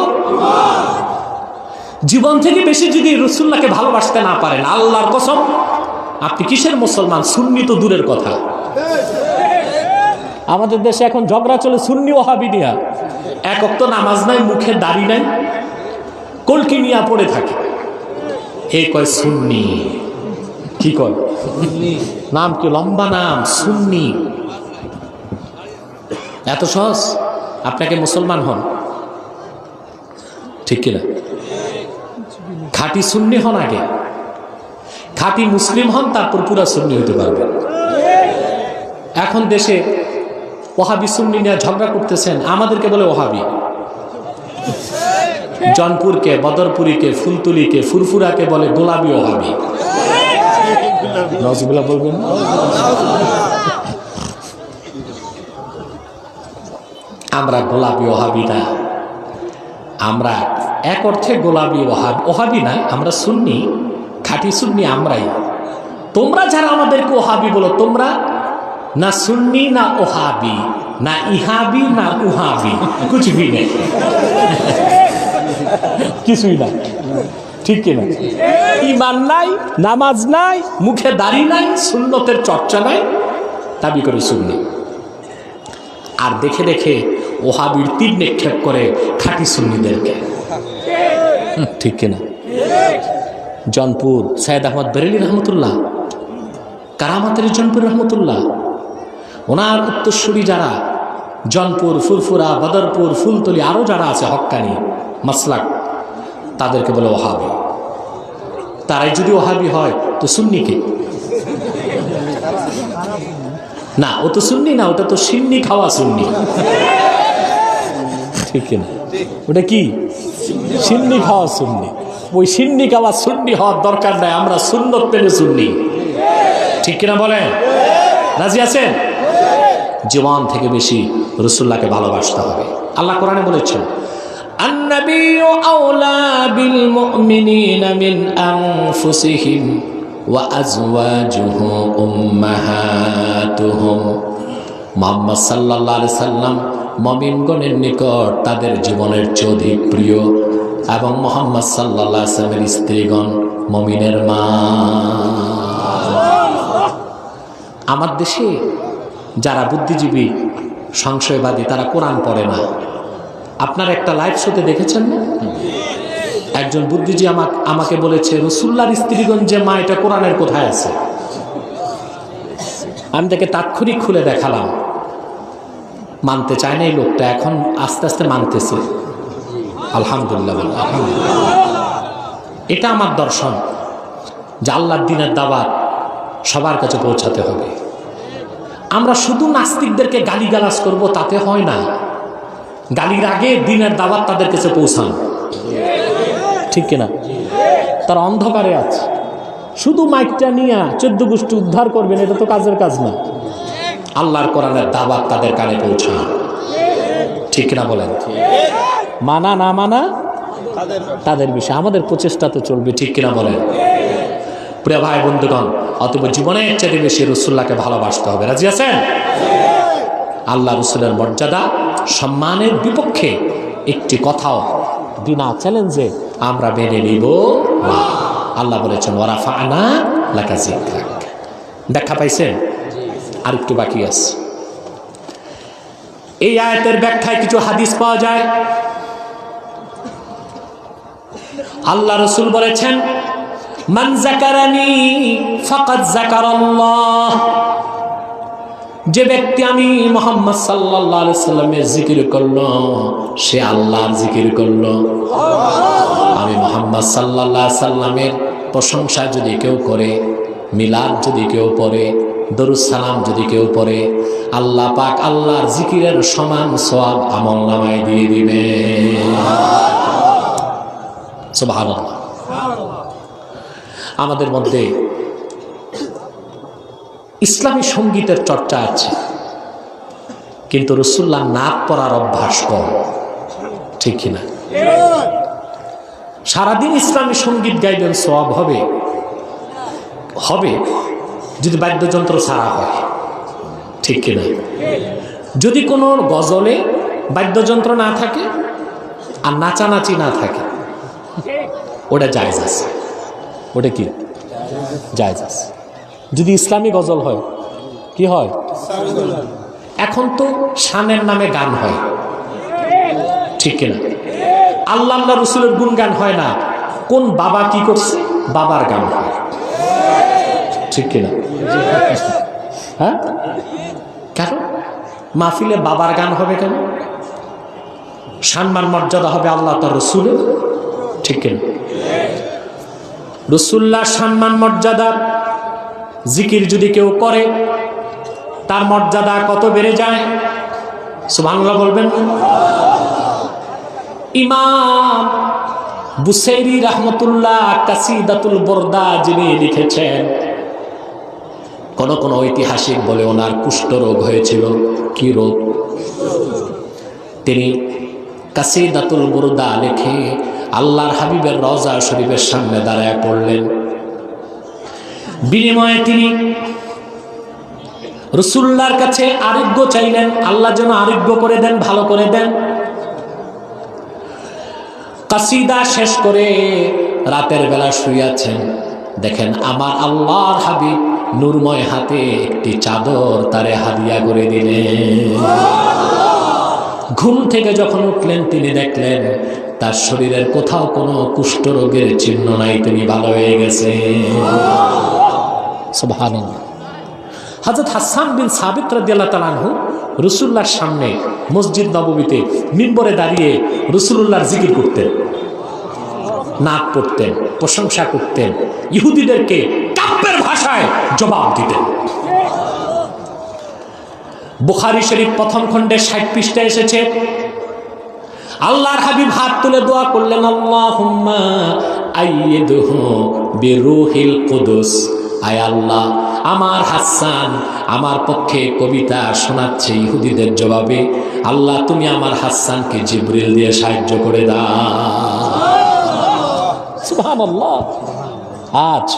A: জীবন থেকে বেশি যদি রাসূলুল্লাহকে ভালোবাসতে না পারেন, আল্লাহর কসম আপনি কিসের মুসলমান? সুন্নি তো দূরের কথা। আমাদের দেশে এখন ঝগড়া চলে সুন্নি ওয়াহাবি নিয়া। এক ওয়াক্ত নামাজ নাই, মুখে দাড়ি নাই, কলকি নিয়া পড়ে থাকে। এ কয় সুন্নি। কি কয়? নাম কি লম্বা নাম, সুন্নি। এত সহজ আপনাকে মুসলমান হন, ঠিক কিনা? খাঁটি সুন্নি হন আগে, খাঁটি মুসলিম হন, তারপর পুরা সুন্নি হতে পারবেন। এখন দেশে ওহাবি সুন্নি নিয়ে ঝগড়া করতেছেন, আমাদেরকে বলে ওহাবি। জনপুরকে, বদরপুরীকে, ফুলতুলিকে, ফুরফুরাকে বলে গোলাপি ওহাবি। নজগুলা বলবেন। আমরা গোলাপি ওহাবি না, আমরা এক অর্থে গোলাপি ওহাবি না, আমরা সুন্নি, খাঁটি সুন্নি আমরাই। তোমরা যারা আমাদেরকে ওহাবি বলো, তোমরা না সুন্নি না ওহাবি, না ইহাবি না উহাবি, কুছবি নেই, কিছুই না, ঠিক কিনা? ঈমান নাই, নামাজ নাই, মুখে দাড়ি নাই, সুন্নতের চর্চা নাই, দাবি করে সুন্নি। আর দেখে দেখে ওহাবির তীর নিক্ষেপ করে খাঁটি সুন্নিদেরকে, ঠিক কিনা? জনপুর সৈয়দ আহমদ বেরেলি রহমতুল্লাহ, কারামাতের জনপুর রহমতুল্লাহ, ওনার উত্তরসূরি যারা জনপুর, ফুরফুরা, বদরপুর, ফুলতলি, আরও যারা আছে হক্কানি মাসলাক, তাদেরকে বলে ওহাবি। তারাই যদি ওহাবি হয় তো সুন্নিকে না, ও তো সুন্নি না, ওটা তো সিন্নি খাওয়া সুন্নি, ঠিক না? ওটা কি? সিন্নি খাওয়া সুন্নি। ওই সিন্নি খাওয়া সুন্নি হওয়ার দরকার নাই, আমরা সুন্নত পেলে সুন্নি, ঠিক কিনা বলেন? রাজি আছেন? জীবন থেকে বেশি রাসূলুল্লাহকে ভালোবাসতে হবে। আল্লাহ কোরআনে বলেছেন, আন-নাবিয়্যু আওলা বিল মুমিনিনা মিন আনফুসিহিম ওয়া আজওয়াজুহু উম্মাহাতুহুম। মুহাম্মদ সাল্লাল্লাহু আলাইহি সাল্লাম মুমিনগণের নিকট তাদের জীবনের চেয়ে অধিক প্রিয়, এবং মুহাম্মদ সাল্লাল্লাহু আলাইহি সাল্লামের স্ত্রীগণ মুমিনের মা। আমার দেশে যারা বুদ্ধিজীবী, সংশয়বাদী, তারা কোরআন পড়ে না। আপনার একটা লাইভ শোতে দেখেছেন না? একজন বুদ্ধিজীবী আমাকে বলেছে, রাসূলুল্লাহর স্ত্রীগণ যে মা, এটা কোরআনের কোথায় আছে? আমি তাকে তাৎক্ষণিক খুলে দেখালাম, মানতে চায় না এই লোকটা, এখন আস্তে আস্তে মানতেছে। আলহামদুলিল্লাহ, আলহামদুলিল্লাহ। এটা আমার দর্শন যে আল্লাহর দ্বীনের দাওয়াত সবার কাছে পৌঁছাতে হবে। আমরা শুধু নাস্তিকদেরকে গালিগালাজ করব তাতে হয় না, গালির আগে দ্বীনের দাওয়াত তাদের কাছে পৌঁছান, ঠিক কিনা? তারা অন্ধকারে আছে, শুধু মাইকটা নিয়ে 14 গোষ্ঠী উদ্ধার করবেন, এটা তো কাজের কাজ না। আল্লাহর কোরআনের দাওয়াত তাদের কানে পৌঁছান, ঠিক কিনা বলেন? মানা না মানা তাদের বিষয়, আমাদের প্রচেষ্টা তো চলবে, ঠিক কিনা বলেন? প্রিয় ভাই বন্ধুগণ, অতএব জীবনের চেয়ে বেশি রাসূলুল্লাহকে ভালোবাসতে হবে। রাজি আছেন? আল্লাহ রাসূলের মর্যাদা, সম্মানের বিপক্ষে একটি কথাও বিনা চ্যালেঞ্জে আমরা মেনে নিব না। আল্লাহ বলেছেন, ওয়া রাফা'না লাকা যিকরাক। ব্যাখ্যা পাইছেন? আর একটু বাকি আছে। এই আয়াতের ব্যাখ্যায় কিছু হাদিস পাওয়া যায়। আল্লাহ রাসূল বলেছেন, মান যাকারানি ফাকাদ যাকারাল্লাহ। যে ব্যক্তি আমি মুহাম্মদ সাল্লাল্লাহু আলাইহি সাল্লামের জিকির করলো সে আল্লাহর জিকির করলো। আমি মুহাম্মদ সাল্লাল্লাহু আলাইহি সাল্লামের প্রশংসা যদি কেউ করে, মিলাদ যদি কেউ পড়ে, দরুদ সালাম যদি কেউ পড়ে, আল্লাহ পাক আল্লাহর জিকিরের সমান সওয়াব আমলনামায় দিয়ে দিবে। সুবহানাল্লাহ। আমাদের মধ্যে ইসলামী সঙ্গীতের চর্চা আছে, কিন্তু রাসূলুল্লাহ নাত পড়ার অভ্যাস কম, ঠিক কিনা? সারাদিন ইসলামী সঙ্গীত গাইবেন, সওয়াব হবে হবে যদি বাদ্যযন্ত্র ছাড়া হয়, ঠিক কিনা? যদি কোনো গজলে বাদ্যযন্ত্র না থাকে আর নাচানাচি না থাকে, ওটা জায়েজ আছে। ওটা কি জায়েজ আছে। যদি ইসলামী গজল হয়, কি হয়? এখন তো শানের নামে গান হয়, ঠিক কিনা? আল্লাহ রাসূলের গুণগান হয় না, কোন বাবা কি করছে বাবার গান হয়, ঠিক কিনা? হ্যাঁ, কেন মাহফিলে বাবার গান হবে? কেন? সম্মান মর্যাদা হবে আল্লাহ তার রাসূলের, ঠিক কিনা? রাসূলুল্লাহ সম্মান মর্যাদা জিকির যদি কেউ করে তার মর্যাদা কত বেড়ে যায়, সুবহানাল্লাহ বলবেন। ইমাম বুসাইরি রাহমাতুল্লাহ কাসিদাতুল বুরদা যিনি লিখেছেন, কোন কোন ঐতিহাসিক বলে ওনার কুষ্ঠ রোগ হয়েছিল। কি রোগ? তিনি কাসিদাতুল বুরদা লিখে আল্লাহর হাবিবের রওজা শরীফের সামনে দাঁড়ায় পড়লেন। বিনিময়ে তিনি রাসূলুল্লাহর কাছে আরোগ্য চাইলেন, আল্লাহ যেন আরোগ্য করে দেন, ভালো করে দেন। কাসিদা শেষ করে রাতের বেলা শুয়েছেন, দেখেন আমার আল্লাহর হাবিব নূরময় হাতে একটি চাদর তারে হাদিয়া করে দিলেন। ঘুম থেকে যখন উঠলেন তিনি দেখলেন তার শরীরের কোথাও কোনো কুষ্ঠ রোগের চিহ্ন নাই, তিনি ভালো হয়ে গেছে। সুবহানাল্লাহ। হযরত হাসান বিন সাবিত রাদিয়াল্লাহু তাআলা আনহু রাসূলুল্লাহর সামনে মসজিদ নববীতে মিম্বরে দাঁড়িয়ে রাসূলুল্লাহর জিকির করতেন, নাত পড়তেন, প্রশংসা করতেন, ইহুদিদেরকে কাব্যের ভাষায় জবাব দিতেন। বুখারী শরীফ প্রথম খণ্ডে 60 পৃষ্ঠায় এসেছে, আল্লাহর হাবিব হাত তুলে দোয়া করলেন, আল্লাহুম্মা আইয়িদহু বিরূহিল কুদুস। আয় আল্লাহ, আমার হাসান আমার পক্ষে কবিতা শোনাচ্ছে ইহুদিদের জবাবে, আল্লাহ তুমি আমার হাসানকে জিবরিল দিয়ে সাহায্য করে দাও। সুবহানাল্লাহ। আজ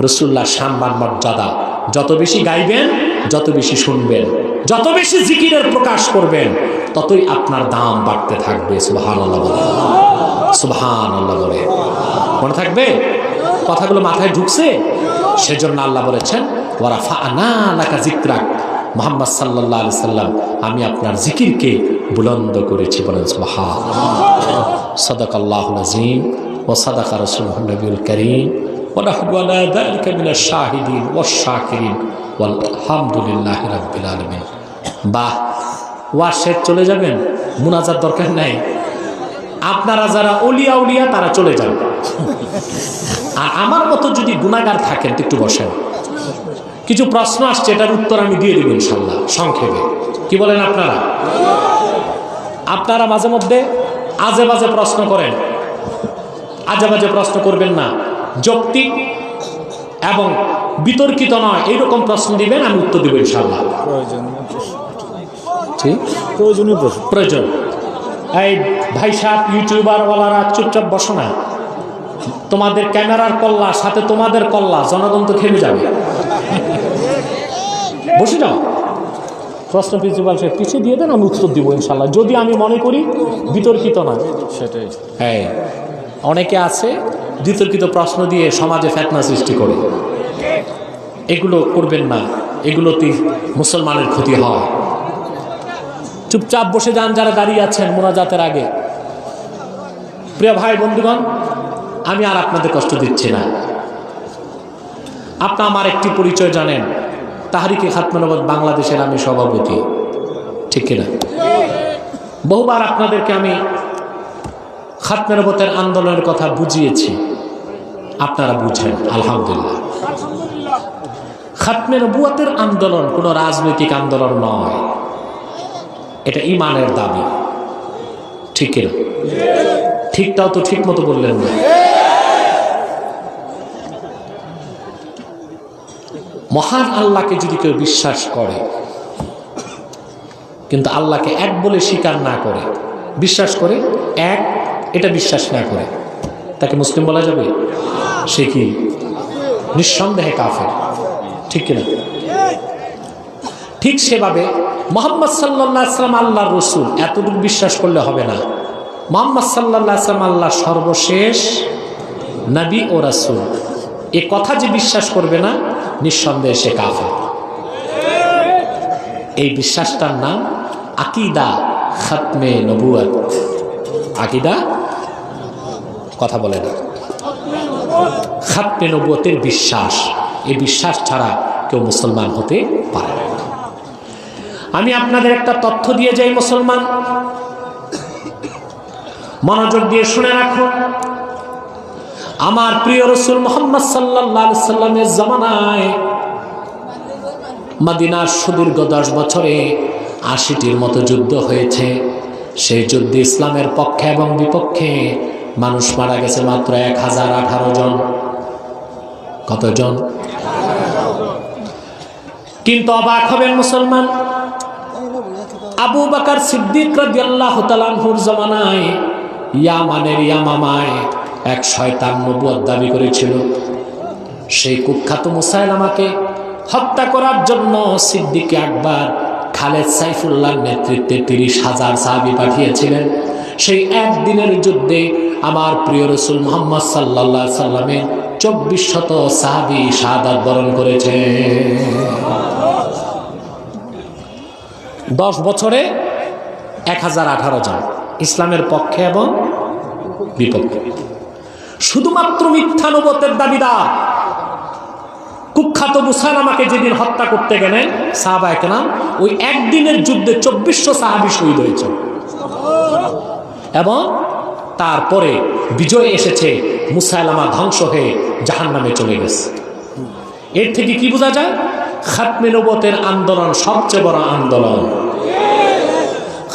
A: রাসূলুল্লাহর সম্মান মর্যাদা যত বেশি গাইবেন, যত বেশি শুনবেন, যত বেশি জিকিরের প্রকাশ করবেন, ততই আপনার দাম বাড়তে থাকবে। সুবহানাল্লাহ বলে, সুবহানাল্লাহ বলে। মনে থাকবে? কথাগুলো মাথায় ঢুকছে? সেজন্য আল্লাহ বলেছেন ওয়া রাফা'না লাকা যিকরাক, মুহাম্মদ সাল্লাল্লাহু আলাইহি সাল্লাম আমি আপনার জিকিরকে বুলন্দ করেছি। বলেন সুবহানাল্লাহ। সাদাকাল্লাহুল আযীম ওয়া সাদাকা রাসূলুহুন নবিয়ুল কারীম ওয়া নাহনু আলা যালিকা মিনাশ শাহিদিন ওয়াশ শাকিরিন ওয়াল হামদুলিল্লাহি রাব্বিল আলামিন। বাহ, ওয়াজ শেষ, চলে যাবেন, মুনাজাত দরকার নাই। আপনারা যারা ওলিয়া উলিয়া তারা চলে যান, আর আমার মতো যদি গুনাহগার থাকেন একটু বসেন। কিছু প্রশ্ন আসছে, এটার উত্তর আমি দিয়ে দেব ইনশাআল্লাহ সংক্ষেপে। কি বলেন আপনারা? আপনারা মাঝে মধ্যে আজে বাজে প্রশ্ন করেন, আজে বাজে প্রশ্ন করবেন না, যৌক্তিক এবং বিতর্কিত নয় এইরকম প্রশ্ন দিবেন, আমি উত্তর দেব ইনশাআল্লাহ। প্রয়োজন। এই ভাই সাহেব ইউটিউবার ওয়ালারা চুপচাপ বসো না, তোমাদের ক্যামেরার কল্লা সাথে তোমাদের কল্লা, জনগণ তো খেলে যাবে। বসে যাও, প্রশ্ন প্রিন্সিপাল সাহেব পিছিয়ে দিয়ে দেন, আমি উত্তর দিব ইনশাল্লাহ, যদি আমি মনে করি বিতর্কিত না। সেটাই। হ্যাঁ, অনেকে আছে বিতর্কিত প্রশ্ন দিয়ে সমাজে ফিতনা সৃষ্টি করে, এগুলো করবেন না, এগুলোতে মুসলমানের ক্ষতি হয়। চুপচাপ বসে যান যারা দাঁড়িয়ে আছেন মোনাজাতের আগে। প্রিয় ভাই বন্ধুগণ, আমি আর আপনাদের কষ্ট দিচ্ছি না। আপনি আমার একটি পরিচয় জানেন, তাহরিকে খাতমে নবুয়ত বাংলাদেশের আমি সভাপতি, ঠিক কিনা? বহুবার আপনাদেরকে আমি খাতমে নবুয়তের আন্দোলনের কথা বুঝিয়েছি, আপনারা বুঝেন আলহামদুলিল্লাহ। খাতমে নবুয়তের আন্দোলন কোনো রাজনৈতিক আন্দোলন নয়, এটা ঈমানের দাবি, ঠিক কিনা? ঠিকটাও তো ঠিক মতো বললেন না। মহান আল্লাহকে যদি কেউ বিশ্বাস করে কিন্তু আল্লাহকে এক বলে স্বীকার না করে, বিশ্বাস করে এক এটা বিশ্বাস না করে, তাকে মুসলিম বলা যাবে? সে কি নিঃসন্দেহে কাফের, ঠিক কিনা? ঠিক সেভাবে মুহাম্মদ সাল্লাল্লাহু আলাইহি ওয়াসাল্লাম আল্লাহর রাসূল এতটুকু বিশ্বাস করলে হবে না। মুহাম্মদ সাল্লাল্লাহু আলাইহি ওয়াসাল্লাম আল্লাহর সর্বশেষ নবী ও রাসূল, এ কথা যে বিশ্বাস করবে না, নিঃসন্দেহে সে কাফের। এই বিশ্বাসটার নাম আকীদা খাতমে নবুয়ত। আকীদা, কথা বলে না, খাতমে নবুয়তের বিশ্বাস। এই বিশ্বাস ছাড়া কেউ মুসলমান হতে পারে না। আমি আপনাদের একটা তথ্য দিয়ে যাই মুসলমান, মনোযোগ দিয়ে শুনে রাখুন। আমার প্রিয় রাসূল মুহাম্মদ সাল্লাল্লাহু আলাইহি সাল্লামের জামানায় মদিনার সুদীর্ঘ 10 বছরে 80টির মতো যুদ্ধ হয়েছে। সেই যুদ্ধে ইসলামের পক্ষে এবং বিপক্ষে মানুষ মারা গেছে মাত্র 1018 জন। কতজন? কিন্তু অবাক হবেন মুসলমান, আবু বকর সিদ্দিক রাদিয়াল্লাহু তাআলা আনহুর জামানায় ইয়ামানের ইয়ামামায় এক শয়তান নবুয়ত দাবি করেছিল। সেই কুখ্যাত মুসাইলামাকে হত্যা করার জন্য সিদ্দিক আকবর খালেদ সাইফুল্লাহর নেতৃত্বে 30,000 সাহাবী পাঠিয়েছিলেন। সেই একদিনের যুদ্ধে আমার প্রিয় রাসূল মুহাম্মদ সাল্লাল্লাহু আলাইহি সাল্লামের 2400 সাহাবী শাহাদাত বরণ করেছে। 10 বছরে 1018 জন ইসলামের পক্ষে এবং বিপক্ষে। শুধুমাত্র মিথ্যা নবুয়তের দাবিদার কুখ্যাত মুসাইলামাকে যেদিন হত্যা করতে গেলেন সাহাবায়ে কেরাম, ওই একদিনের যুদ্ধে 2400 সাহাবী শহীদ হয়েছে। এবং তারপরে বিজয় এসেছে, মুসাইলামা ধ্বংস হয়ে জাহান্নামে চলে গেছে। এর থেকে কি বোঝা যায়? খাতমে নবুয়তের আন্দোলন সবচেয়ে বড় আন্দোলন।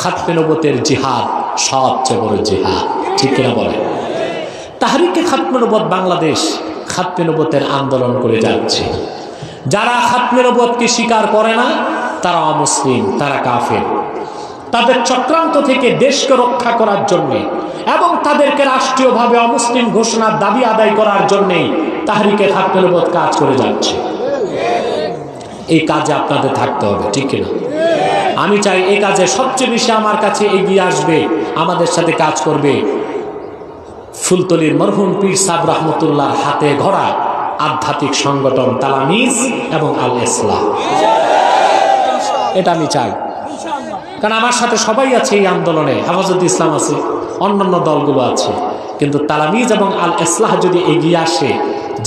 A: খাতমে নবুয়তের জিহাদ সবচেয়ে বড় জিহাদ, ঠিক কিনা বলে? তাহরিকে খাতমে নবুয়ত বাংলাদেশ খাতমে নবুয়তের আন্দোলন করে যাচ্ছে। যারা খাতমে নবুয়তকে স্বীকার করে না তারা অমুসলিম, তারা কাফের। তাদের চক্রান্ত থেকে দেশকে রক্ষা করার জন্যে এবং তাদেরকে রাষ্ট্রীয়ভাবে অমুসলিম ঘোষণার দাবি আদায় করার জন্যেই তাহরিকে খাতমে নবুয়ত কাজ করে যাচ্ছে। এই কাজে আপনাদের থাকতে হবে, ঠিক কিনা? আমি চাই এই কাজে সবচেয়ে বেশি আমার কাছে এগিয়ে আসবে, আমাদের সাথে কাজ করবে ফুলতলির মরহুম পীর সাহেব রহমতুল্লাহর হাতে গড়া আধ্যাত্মিক সংগঠন তালামিজ এবং আল ইসলাহ। এটা আমি চাই, কারণ আমার সাথে সবাই আছে এই আন্দোলনে। হেফাজত ইসলাম আছে, অন্যান্য দলগুলো আছে, কিন্তু তালামিজ এবং আল ইসলাহ যদি এগিয়ে আসে,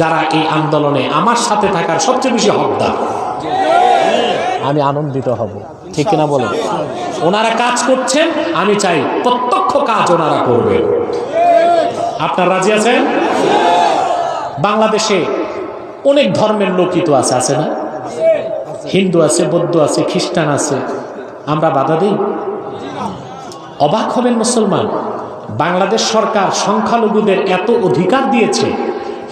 A: যারা এই আন্দোলনে আমার সাথে থাকার সবচেয়ে বেশি হকদার, আমি আনন্দিত হব, ঠিক কিনা বলেন? ওনারা কাজ করছেন, আমি চাই প্রত্যক্ষ কাজ ওনারা করবেন। আপনার রাজি আছেন? বাংলাদেশে অনেক ধর্মের লোকই তো আছে, আছে না? হিন্দু আছে, বৌদ্ধ আছে, খ্রিস্টান আছে, আমরা বাধা দিই? অবাক হবেন মুসলমান, বাংলাদেশ সরকার সংখ্যালঘুদের এত অধিকার দিয়েছে,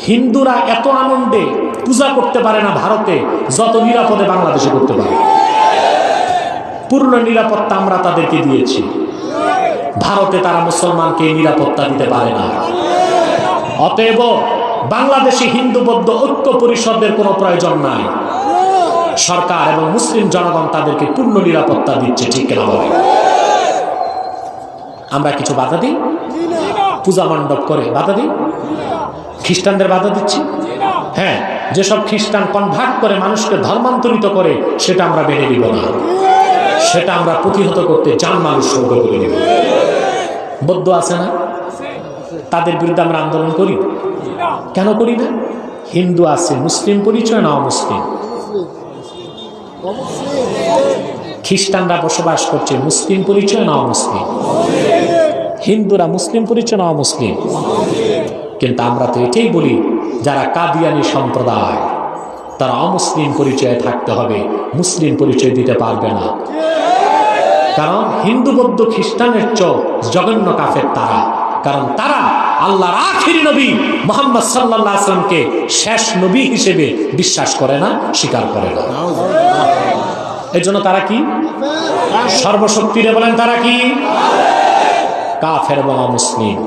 A: হিন্দুরা এত আনন্দে পূজা করতে পারে না ভারতে, যত নিরাপদে বাংলাদেশে করতে পারে। পূর্ণ নিরাপত্তা আমরা তাদেরকে দিয়েছি, ভারতে তারা মুসলমানকে নিরাপত্তা দিতে পারে না। অতএব বাংলাদেশে হিন্দু বৌদ্ধ ঐক্য পরিষদের কোনো প্রয়োজন নাই। সরকার এবং মুসলিম জনগণ তাদেরকে পূর্ণ নিরাপত্তা দিচ্ছে, ঠিক কিনা বলে? আমরা কিছু বাধা দিই? পূজা মণ্ডপ করে বাধা দিই? খ্রিস্টানদের বাধা দিচ্ছি? হ্যাঁ, যেসব খ্রিস্টান কনভার্ট করে মানুষকে ধর্মান্তরিত করে সেটা আমরা মেনে নিব না, সেটা আমরা প্রতিহত করতে জানমাল উৎসর্গ করে নিব। বৌদ্ধ আছে না, তাদের বিরুদ্ধে আমরা আন্দোলন করি? কেন করি না? হিন্দু আছে, মুসলিম পরিচয় না অমুসলিম? খ্রিস্টানরা বসবাস করছে মুসলিম পরিচয় না অমুসলিম? হিন্দুরা মুসলিম পরিচয় না অমুসলিম? কিন্তু আমরা তো এটাই বলি, যারা কাদিয়ানি সম্প্রদায় তারা অমুসলিম পরিচয়ে থাকতে হবে, মুসলিম পরিচয় দিতে পারবে না। কারণ হিন্দু বৌদ্ধ খ্রিস্টানের চেয়ে জঘন্য কাফের তারা, কারণ তারা আল্লাহর আখিরি নবী মুহাম্মদ সাল্লাল্লাহু আলাইহি ওয়াসাল্লামকে শেষ নবী হিসেবে বিশ্বাস করে না, স্বীকার করে না। এর জন্য তারা কি? সর্বশক্তিরে বলেন তারা কি? কাফের এবং অমুসলিম।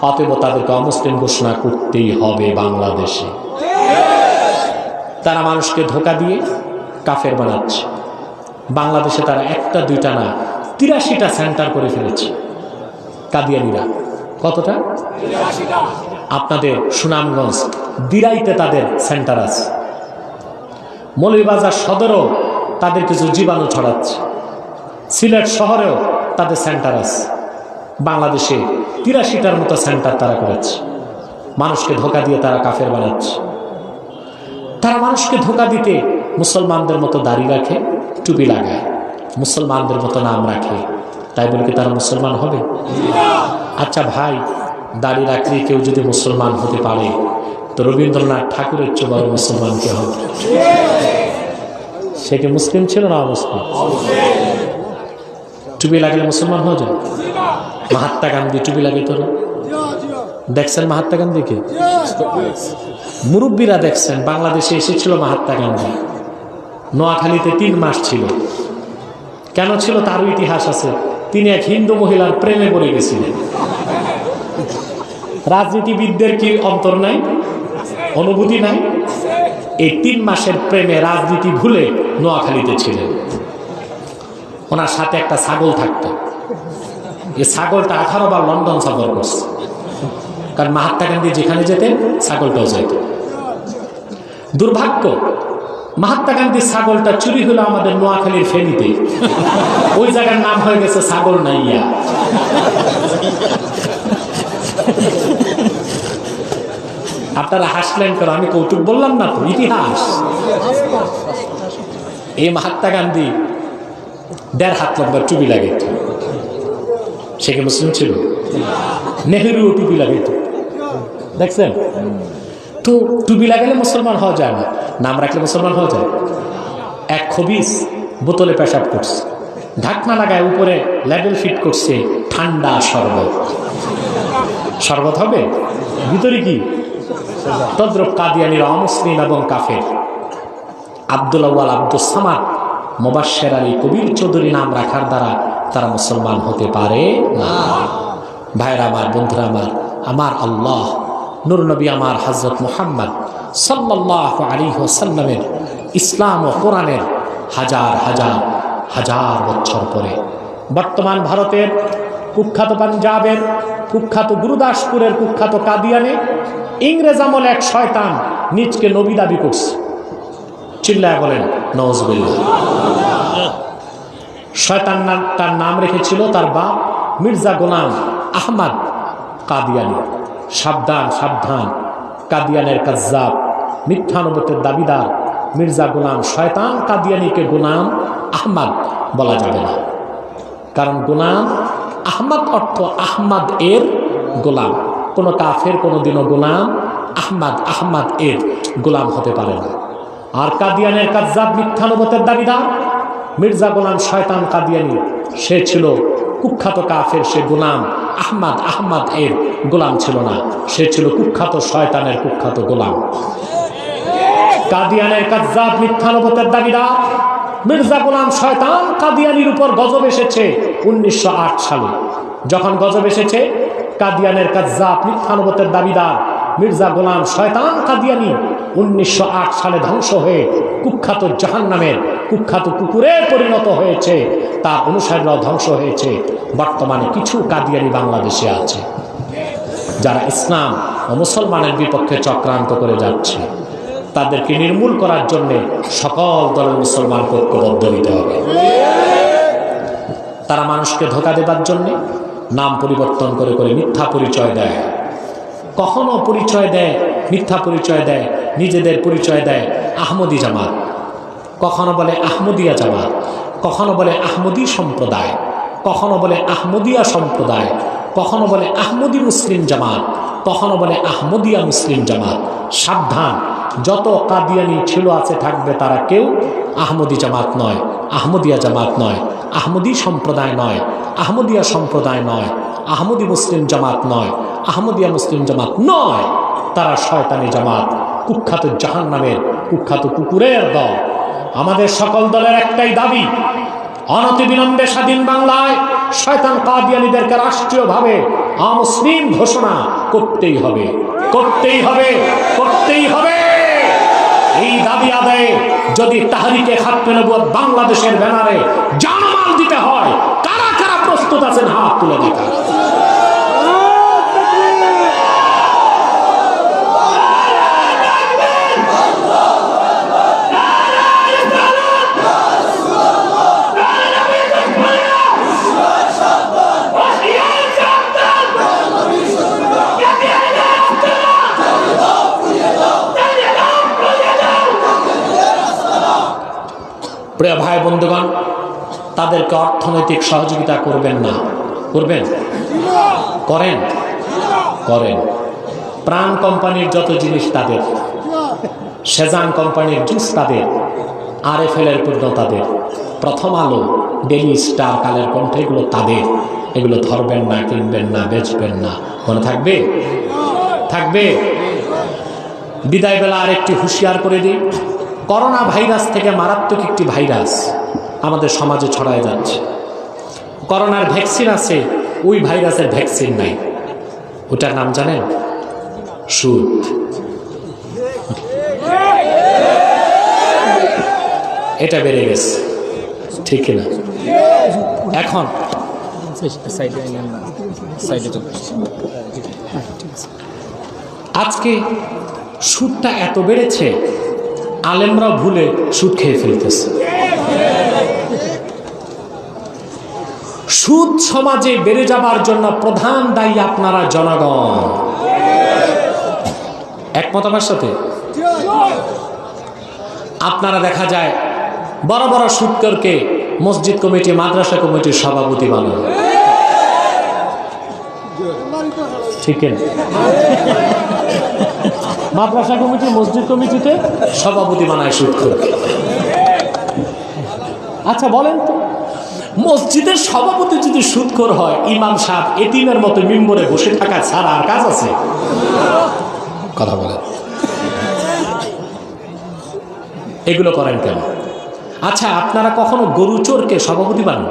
A: অতএব তাদেরকে অমুসলিম ঘোষণা করতেই হবে বাংলাদেশে। তারা মানুষকে ধোঁকা দিয়ে কাফের বানাচ্ছে। বাংলাদেশে তারা একটা দুইটা না 83টা সেন্টার করে ফেলেছে কাদিয়ানিরা। কতটা? আপনাদের সুনামগঞ্জ দিরাইতে তাদের সেন্টার আছে, মৌলভীবাজার সদরেও তাদের কিছু জীবাণু ছড়াচ্ছে, সিলেট শহরেও তাদের সেন্টার আছে। বাংলাদেশে 83টার মতো সেন্টার তারা করেছে। মানুষকে ধোঁকা দিয়ে তারা কাফের বানাচ্ছে। তারা মানুষকে ধোঁকা দিতে মুসলমানদের মতো দাড়ি রাখে, টুপি লাগায়, মুসলমানদের মতো নাম রাখে। তাই বলে কি তারা মুসলমান হবে? আচ্ছা ভাই, দাড়ি রাখলে কেউ যদি মুসলমান হতে পারে, তো রবীন্দ্রনাথ ঠাকুরের চেয়ে বড় মুসলমান কে হবে? সে কি মুসলিম ছিল না অমুসলিম? টুপি লাগলে মুসলমান হয়ে যায়? মহাত্মা গান্ধী টুপি লাগে তোরা দেখছেন? মহাত্মা গান্ধীকে মুরব্বীরা দেখছেন। বাংলাদেশে এসেছিল মহাত্মা গান্ধী, নোয়াখালীতে 3 মাস ছিল। কেন ছিল তারও ইতিহাস আছে। তিনি এক হিন্দু মহিলার প্রেমে পড়ে গেছিলেন। রাজনীতিবিদদের কি অন্তর নাই, অনুভূতি নাই? এই 3 মাসের প্রেমে রাজনীতি ভুলে নোয়াখালীতে ছিলেন। ওনার সাথে একটা ছাগল থাকতো। এই ছাগলটা 18 বার লন্ডন সফর করছে, কারণ মহাত্মা গান্ধী যেখানে যেতেন ছাগলটাও যেত। দুর্ভাগ্য, মহাত্মা গান্ধীর ছাগলটা চুরি হলো আমাদের নোয়াখালীর ফেনীতে। ওই জায়গার নাম হয়ে গেছে ছাগল নাইয়া। আপনারা হাসলেন কেন? আমি কৌতুক বললাম না তো, ইতিহাস। এই মহাত্মা গান্ধী 1.5 হাত লম্বা টুপি লাগাইত। সে কি মুসলিম ছিল? নেহরুও টুপি লাগাইত, দেখছেন তো? টুপি লাগালে মুসলমান হওয়া যায় না, নাম রাখলে মুসলমান হওয়া যায়। এক খবিস বোতলে পেশাব করছে, ঢাকনা লাগায় উপরে লেবেল ফিট করছে ঠান্ডা শরবত। শরবত হবে, ভিতরে কি? তদ্রুপ কাদিয়ানিরা অমুসলিম এবং কাফের। আব্দুল আউয়াল, আব্দুস সামাদ, মুবাশশির আলী, কবির চৌধুরী নাম রাখার দ্বারা তারা মুসলমান হতে পারে না। ভাইরা আমার, বন্ধুরা আমার, আমার আল্লাহ নূর নবী আমার হযরত মুহাম্মদ সাল্লাল্লাহু আলাইহি ওয়াসাল্লামের ইসলাম ও কোরআনের হাজার হাজার হাজার বছর পরে বর্তমান ভারতের কুখ্যাত পাঞ্জাবের কুখ্যাত গুরুদাসপুরের কুখ্যাত কাদিয়ানে ইংরেজ আমলে এক শয়তান নিজকে নবী দাবি করছে। চিল্লায় বলেন নাউজুবিল্লাহ। শয়তান তার নাম রেখেছিল তার বাপ মির্জা গোলাম আহমদ কাদিয়ানি। সাবধান সাবধান, কাদিয়ানের কাজ্জাব, মিথ্যানুবতের দাবিদার মির্জা গোলাম শয়তান কাদিয়ানিকে গোলাম আহমদ বলা যাবে না। কারণ গোলাম আহমদ অর্থ আহমদ এর গোলাম। কোনো কাফের কোনোদিনও গোলাম আহমদ এর গোলাম হতে পারে না। আর কাদিয়ানের কাজ্জাব মিথ্যানুবতের দাবিদার মির্জা গোলাম শয়তান কাদিয়ানি, সে ছিল কুখ্যাত কাফের। সে গোলাম আহমদ এর গোলাম ছিল না, সে ছিল কুখ্যাত শয়তানের কুখ্যাত গোলাম। কাদিয়ানের কাজ্জাব মিথ্যানুবতের দাবিদার মির্জা গোলাম শয়তান কাদিয়ানির উপর গজব এসেছে 1908 সালে। যখন গজব এসেছে, কাদিয়ানের কাজ্জাব মিথ্যানুবতের দাবিদার মির্জা গোলাম শয়তান কাদিয়ানি 1908 সালে ধ্বংস হয়ে কুখ্যাত জাহান্নামের কুখ্যাত কুকুরে পরিণত হয়েছে। তার অনুসারীরাও ধ্বংস হয়েছে। বর্তমানে কিছু কাদিয়ানি বাংলাদেশে আছে যারা ইসলাম ও মুসলমানের বিপক্ষে চক্রান্ত করে যাচ্ছে। তাদেরকে নির্মূল করার জন্য সকল দলের মুসলমানকে ঐক্যবদ্ধ হতে হবে। তারা মানুষকে ধোঁকা দেবার জন্য নাম পরিবর্তন করে করে মিথ্যা পরিচয় দেয়। কখনো পরিচয় দেয়, মিথ্যা পরিচয় দেয়, নিজেদের পরিচয় দেয় আহমদি জামাত। কখনো বলে আহমদিয়া জামাত, কখনো বলে আহমদী সম্প্রদায়, কখনো বলে আহমদিয়া সম্প্রদায়, কখনো বলে আহমদী মুসলিম জামাত, কখনো বলে আহমদিয়া মুসলিম জামাত। সাবধান, যত কাদিয়ানি ছিল আছে থাকবে তারা কেউ আহমদী জামাত নয়, আহমদিয়া জামাত নয়, আহমদী সম্প্রদায় নয়, আহমদিয়া সম্প্রদায় নয়, আহমদী মুসলিম জামাত নয়, আহমদিয়া মুসলিম জামাত নয়। তারা শয়তানি জামাত, কুখ্যাত জাহান্নামের কুখ্যাত কুকুরের দল। আমাদের সকল দলের একটাই দাবি, অনতিবিলম্বে স্বাধীন বাংলায় শয়তান কাদিয়ানীদেরকে রাষ্ট্রীয়ভাবে অমুসলিম ঘোষণা করতেই হবে, করতেই হবে, করতেই হবে। এই দাবি আদায়ে যদি তাহরিকে খাতমে নবুয়ত বাংলাদেশের ব্যানারে জানমাল দিতে হয়, কারা কারা প্রস্তুত আছেন হাত তুলে দেখা। প্রিয় ভাই বন্ধুগণ, তাদেরকে অর্থনৈতিক সহযোগিতা করবেন না? করবেন? করেন? করেন। প্রাণ কোম্পানির যত জিনিস তাদের, সেজান কোম্পানির জুস তাদের, RFL এর পণ্য তাদের, প্রথম আলো, ডেইলি স্টার, কালের কণ্ঠ, এগুলো তাদের। এগুলো ধরবেন না, কিনবেন না, বেচবেন না। মনে থাকবে? থাকবে। বিদায় বেলা আরেকটি হুঁশিয়ার করে দিই, করোনা ভাইরাস থেকে মারাত্মক একটি ভাইরাস আমাদের সমাজে ছড়ায় যাচ্ছে। করোনার ভ্যাকসিন আছে, ওই ভাইরাসের ভ্যাকসিন নাই। ওটার নাম জানেন? সুদ। এটা বেড়ে গেছে, ঠিক না? এখন আজকে সুদটা এত বেড়েছে, আলেমরা ভুলে সুদ খেয়ে ফেলতেছে। সুদ সমাজে বেড়ে যাবার জন্য প্রধান দায়ী আপনারা জনগণ। একমত আমার সাথে? আপনারা দেখা যায় বড় বড় সুদখোরকে মসজিদ কমিটি, মাদ্রাসা কমিটির সভাপতি বানান, ঠিক না? মাদ্রাসা কমিটি, মসজিদ কমিটিতে সভাপতি বানায় সুদখোর। আচ্ছা বলেন তো, মসজিদের সভাপতি যদি সুদখোর হয়, ইমাম সাহেব এতিমের মতো মিম্বরে বসে থাকা ছাড়া আর কাজ আছে? কথা বলেন। এগুলো করেন কেন? আচ্ছা, আপনারা কখনো গরু চোরকে সভাপতি বানান?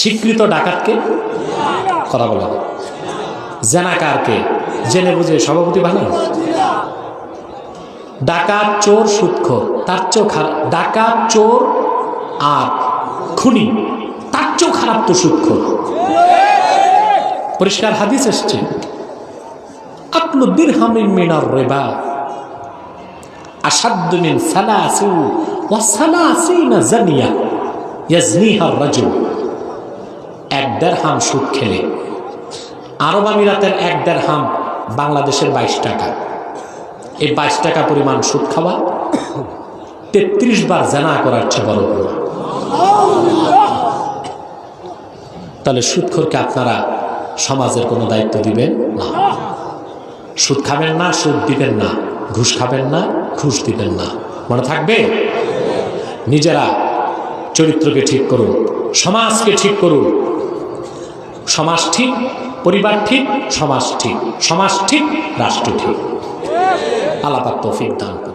A: স্বীকৃত ডাকাতকে? কথা বলেন। জেনাকারকে জেনে বুঝে সভাপতি বানান? ডাকাত, চোর, সুদখোর তার চেয়েও খারাপ। ডাকাত, চোর আর খুনি তার চেয়েও খারাপ তো সুদখোর। পরিষ্কার হাদিস এসছে, আকলু দিরহামিন মিনার রিবা আশাদ্দু মিন সালাসি ওয়া সালাসিনা জানিয়া ইয়াজনিহা রাজুল। এক দিরহাম সুদ খেলে, আরব আমিরাতের এক দিরহাম বাংলাদেশের 22 টাকা। এই 22 টাকা পরিমাণ সুদ খাওয়া 33 বার জানা করার চেয়ে বড় গুনাহ। তাহলে সুদখোরকে আপনারা সমাজের কোনো দায়িত্ব দিবেন না। সুদ খাবেন না, সুদ দিবেন না, ঘুষ খাবেন না, ঘুষ দিবেন না। মনে থাকবে? নিজেরা চরিত্রকে ঠিক করুন, সমাজকে ঠিক করুন। সমাজ ঠিক, পরিবার ঠিক, সমাজ ঠিক, সমাজ ঠিক, রাষ্ট্র ঠিক। আল্লাহ পাক তৌফিক দান করুন।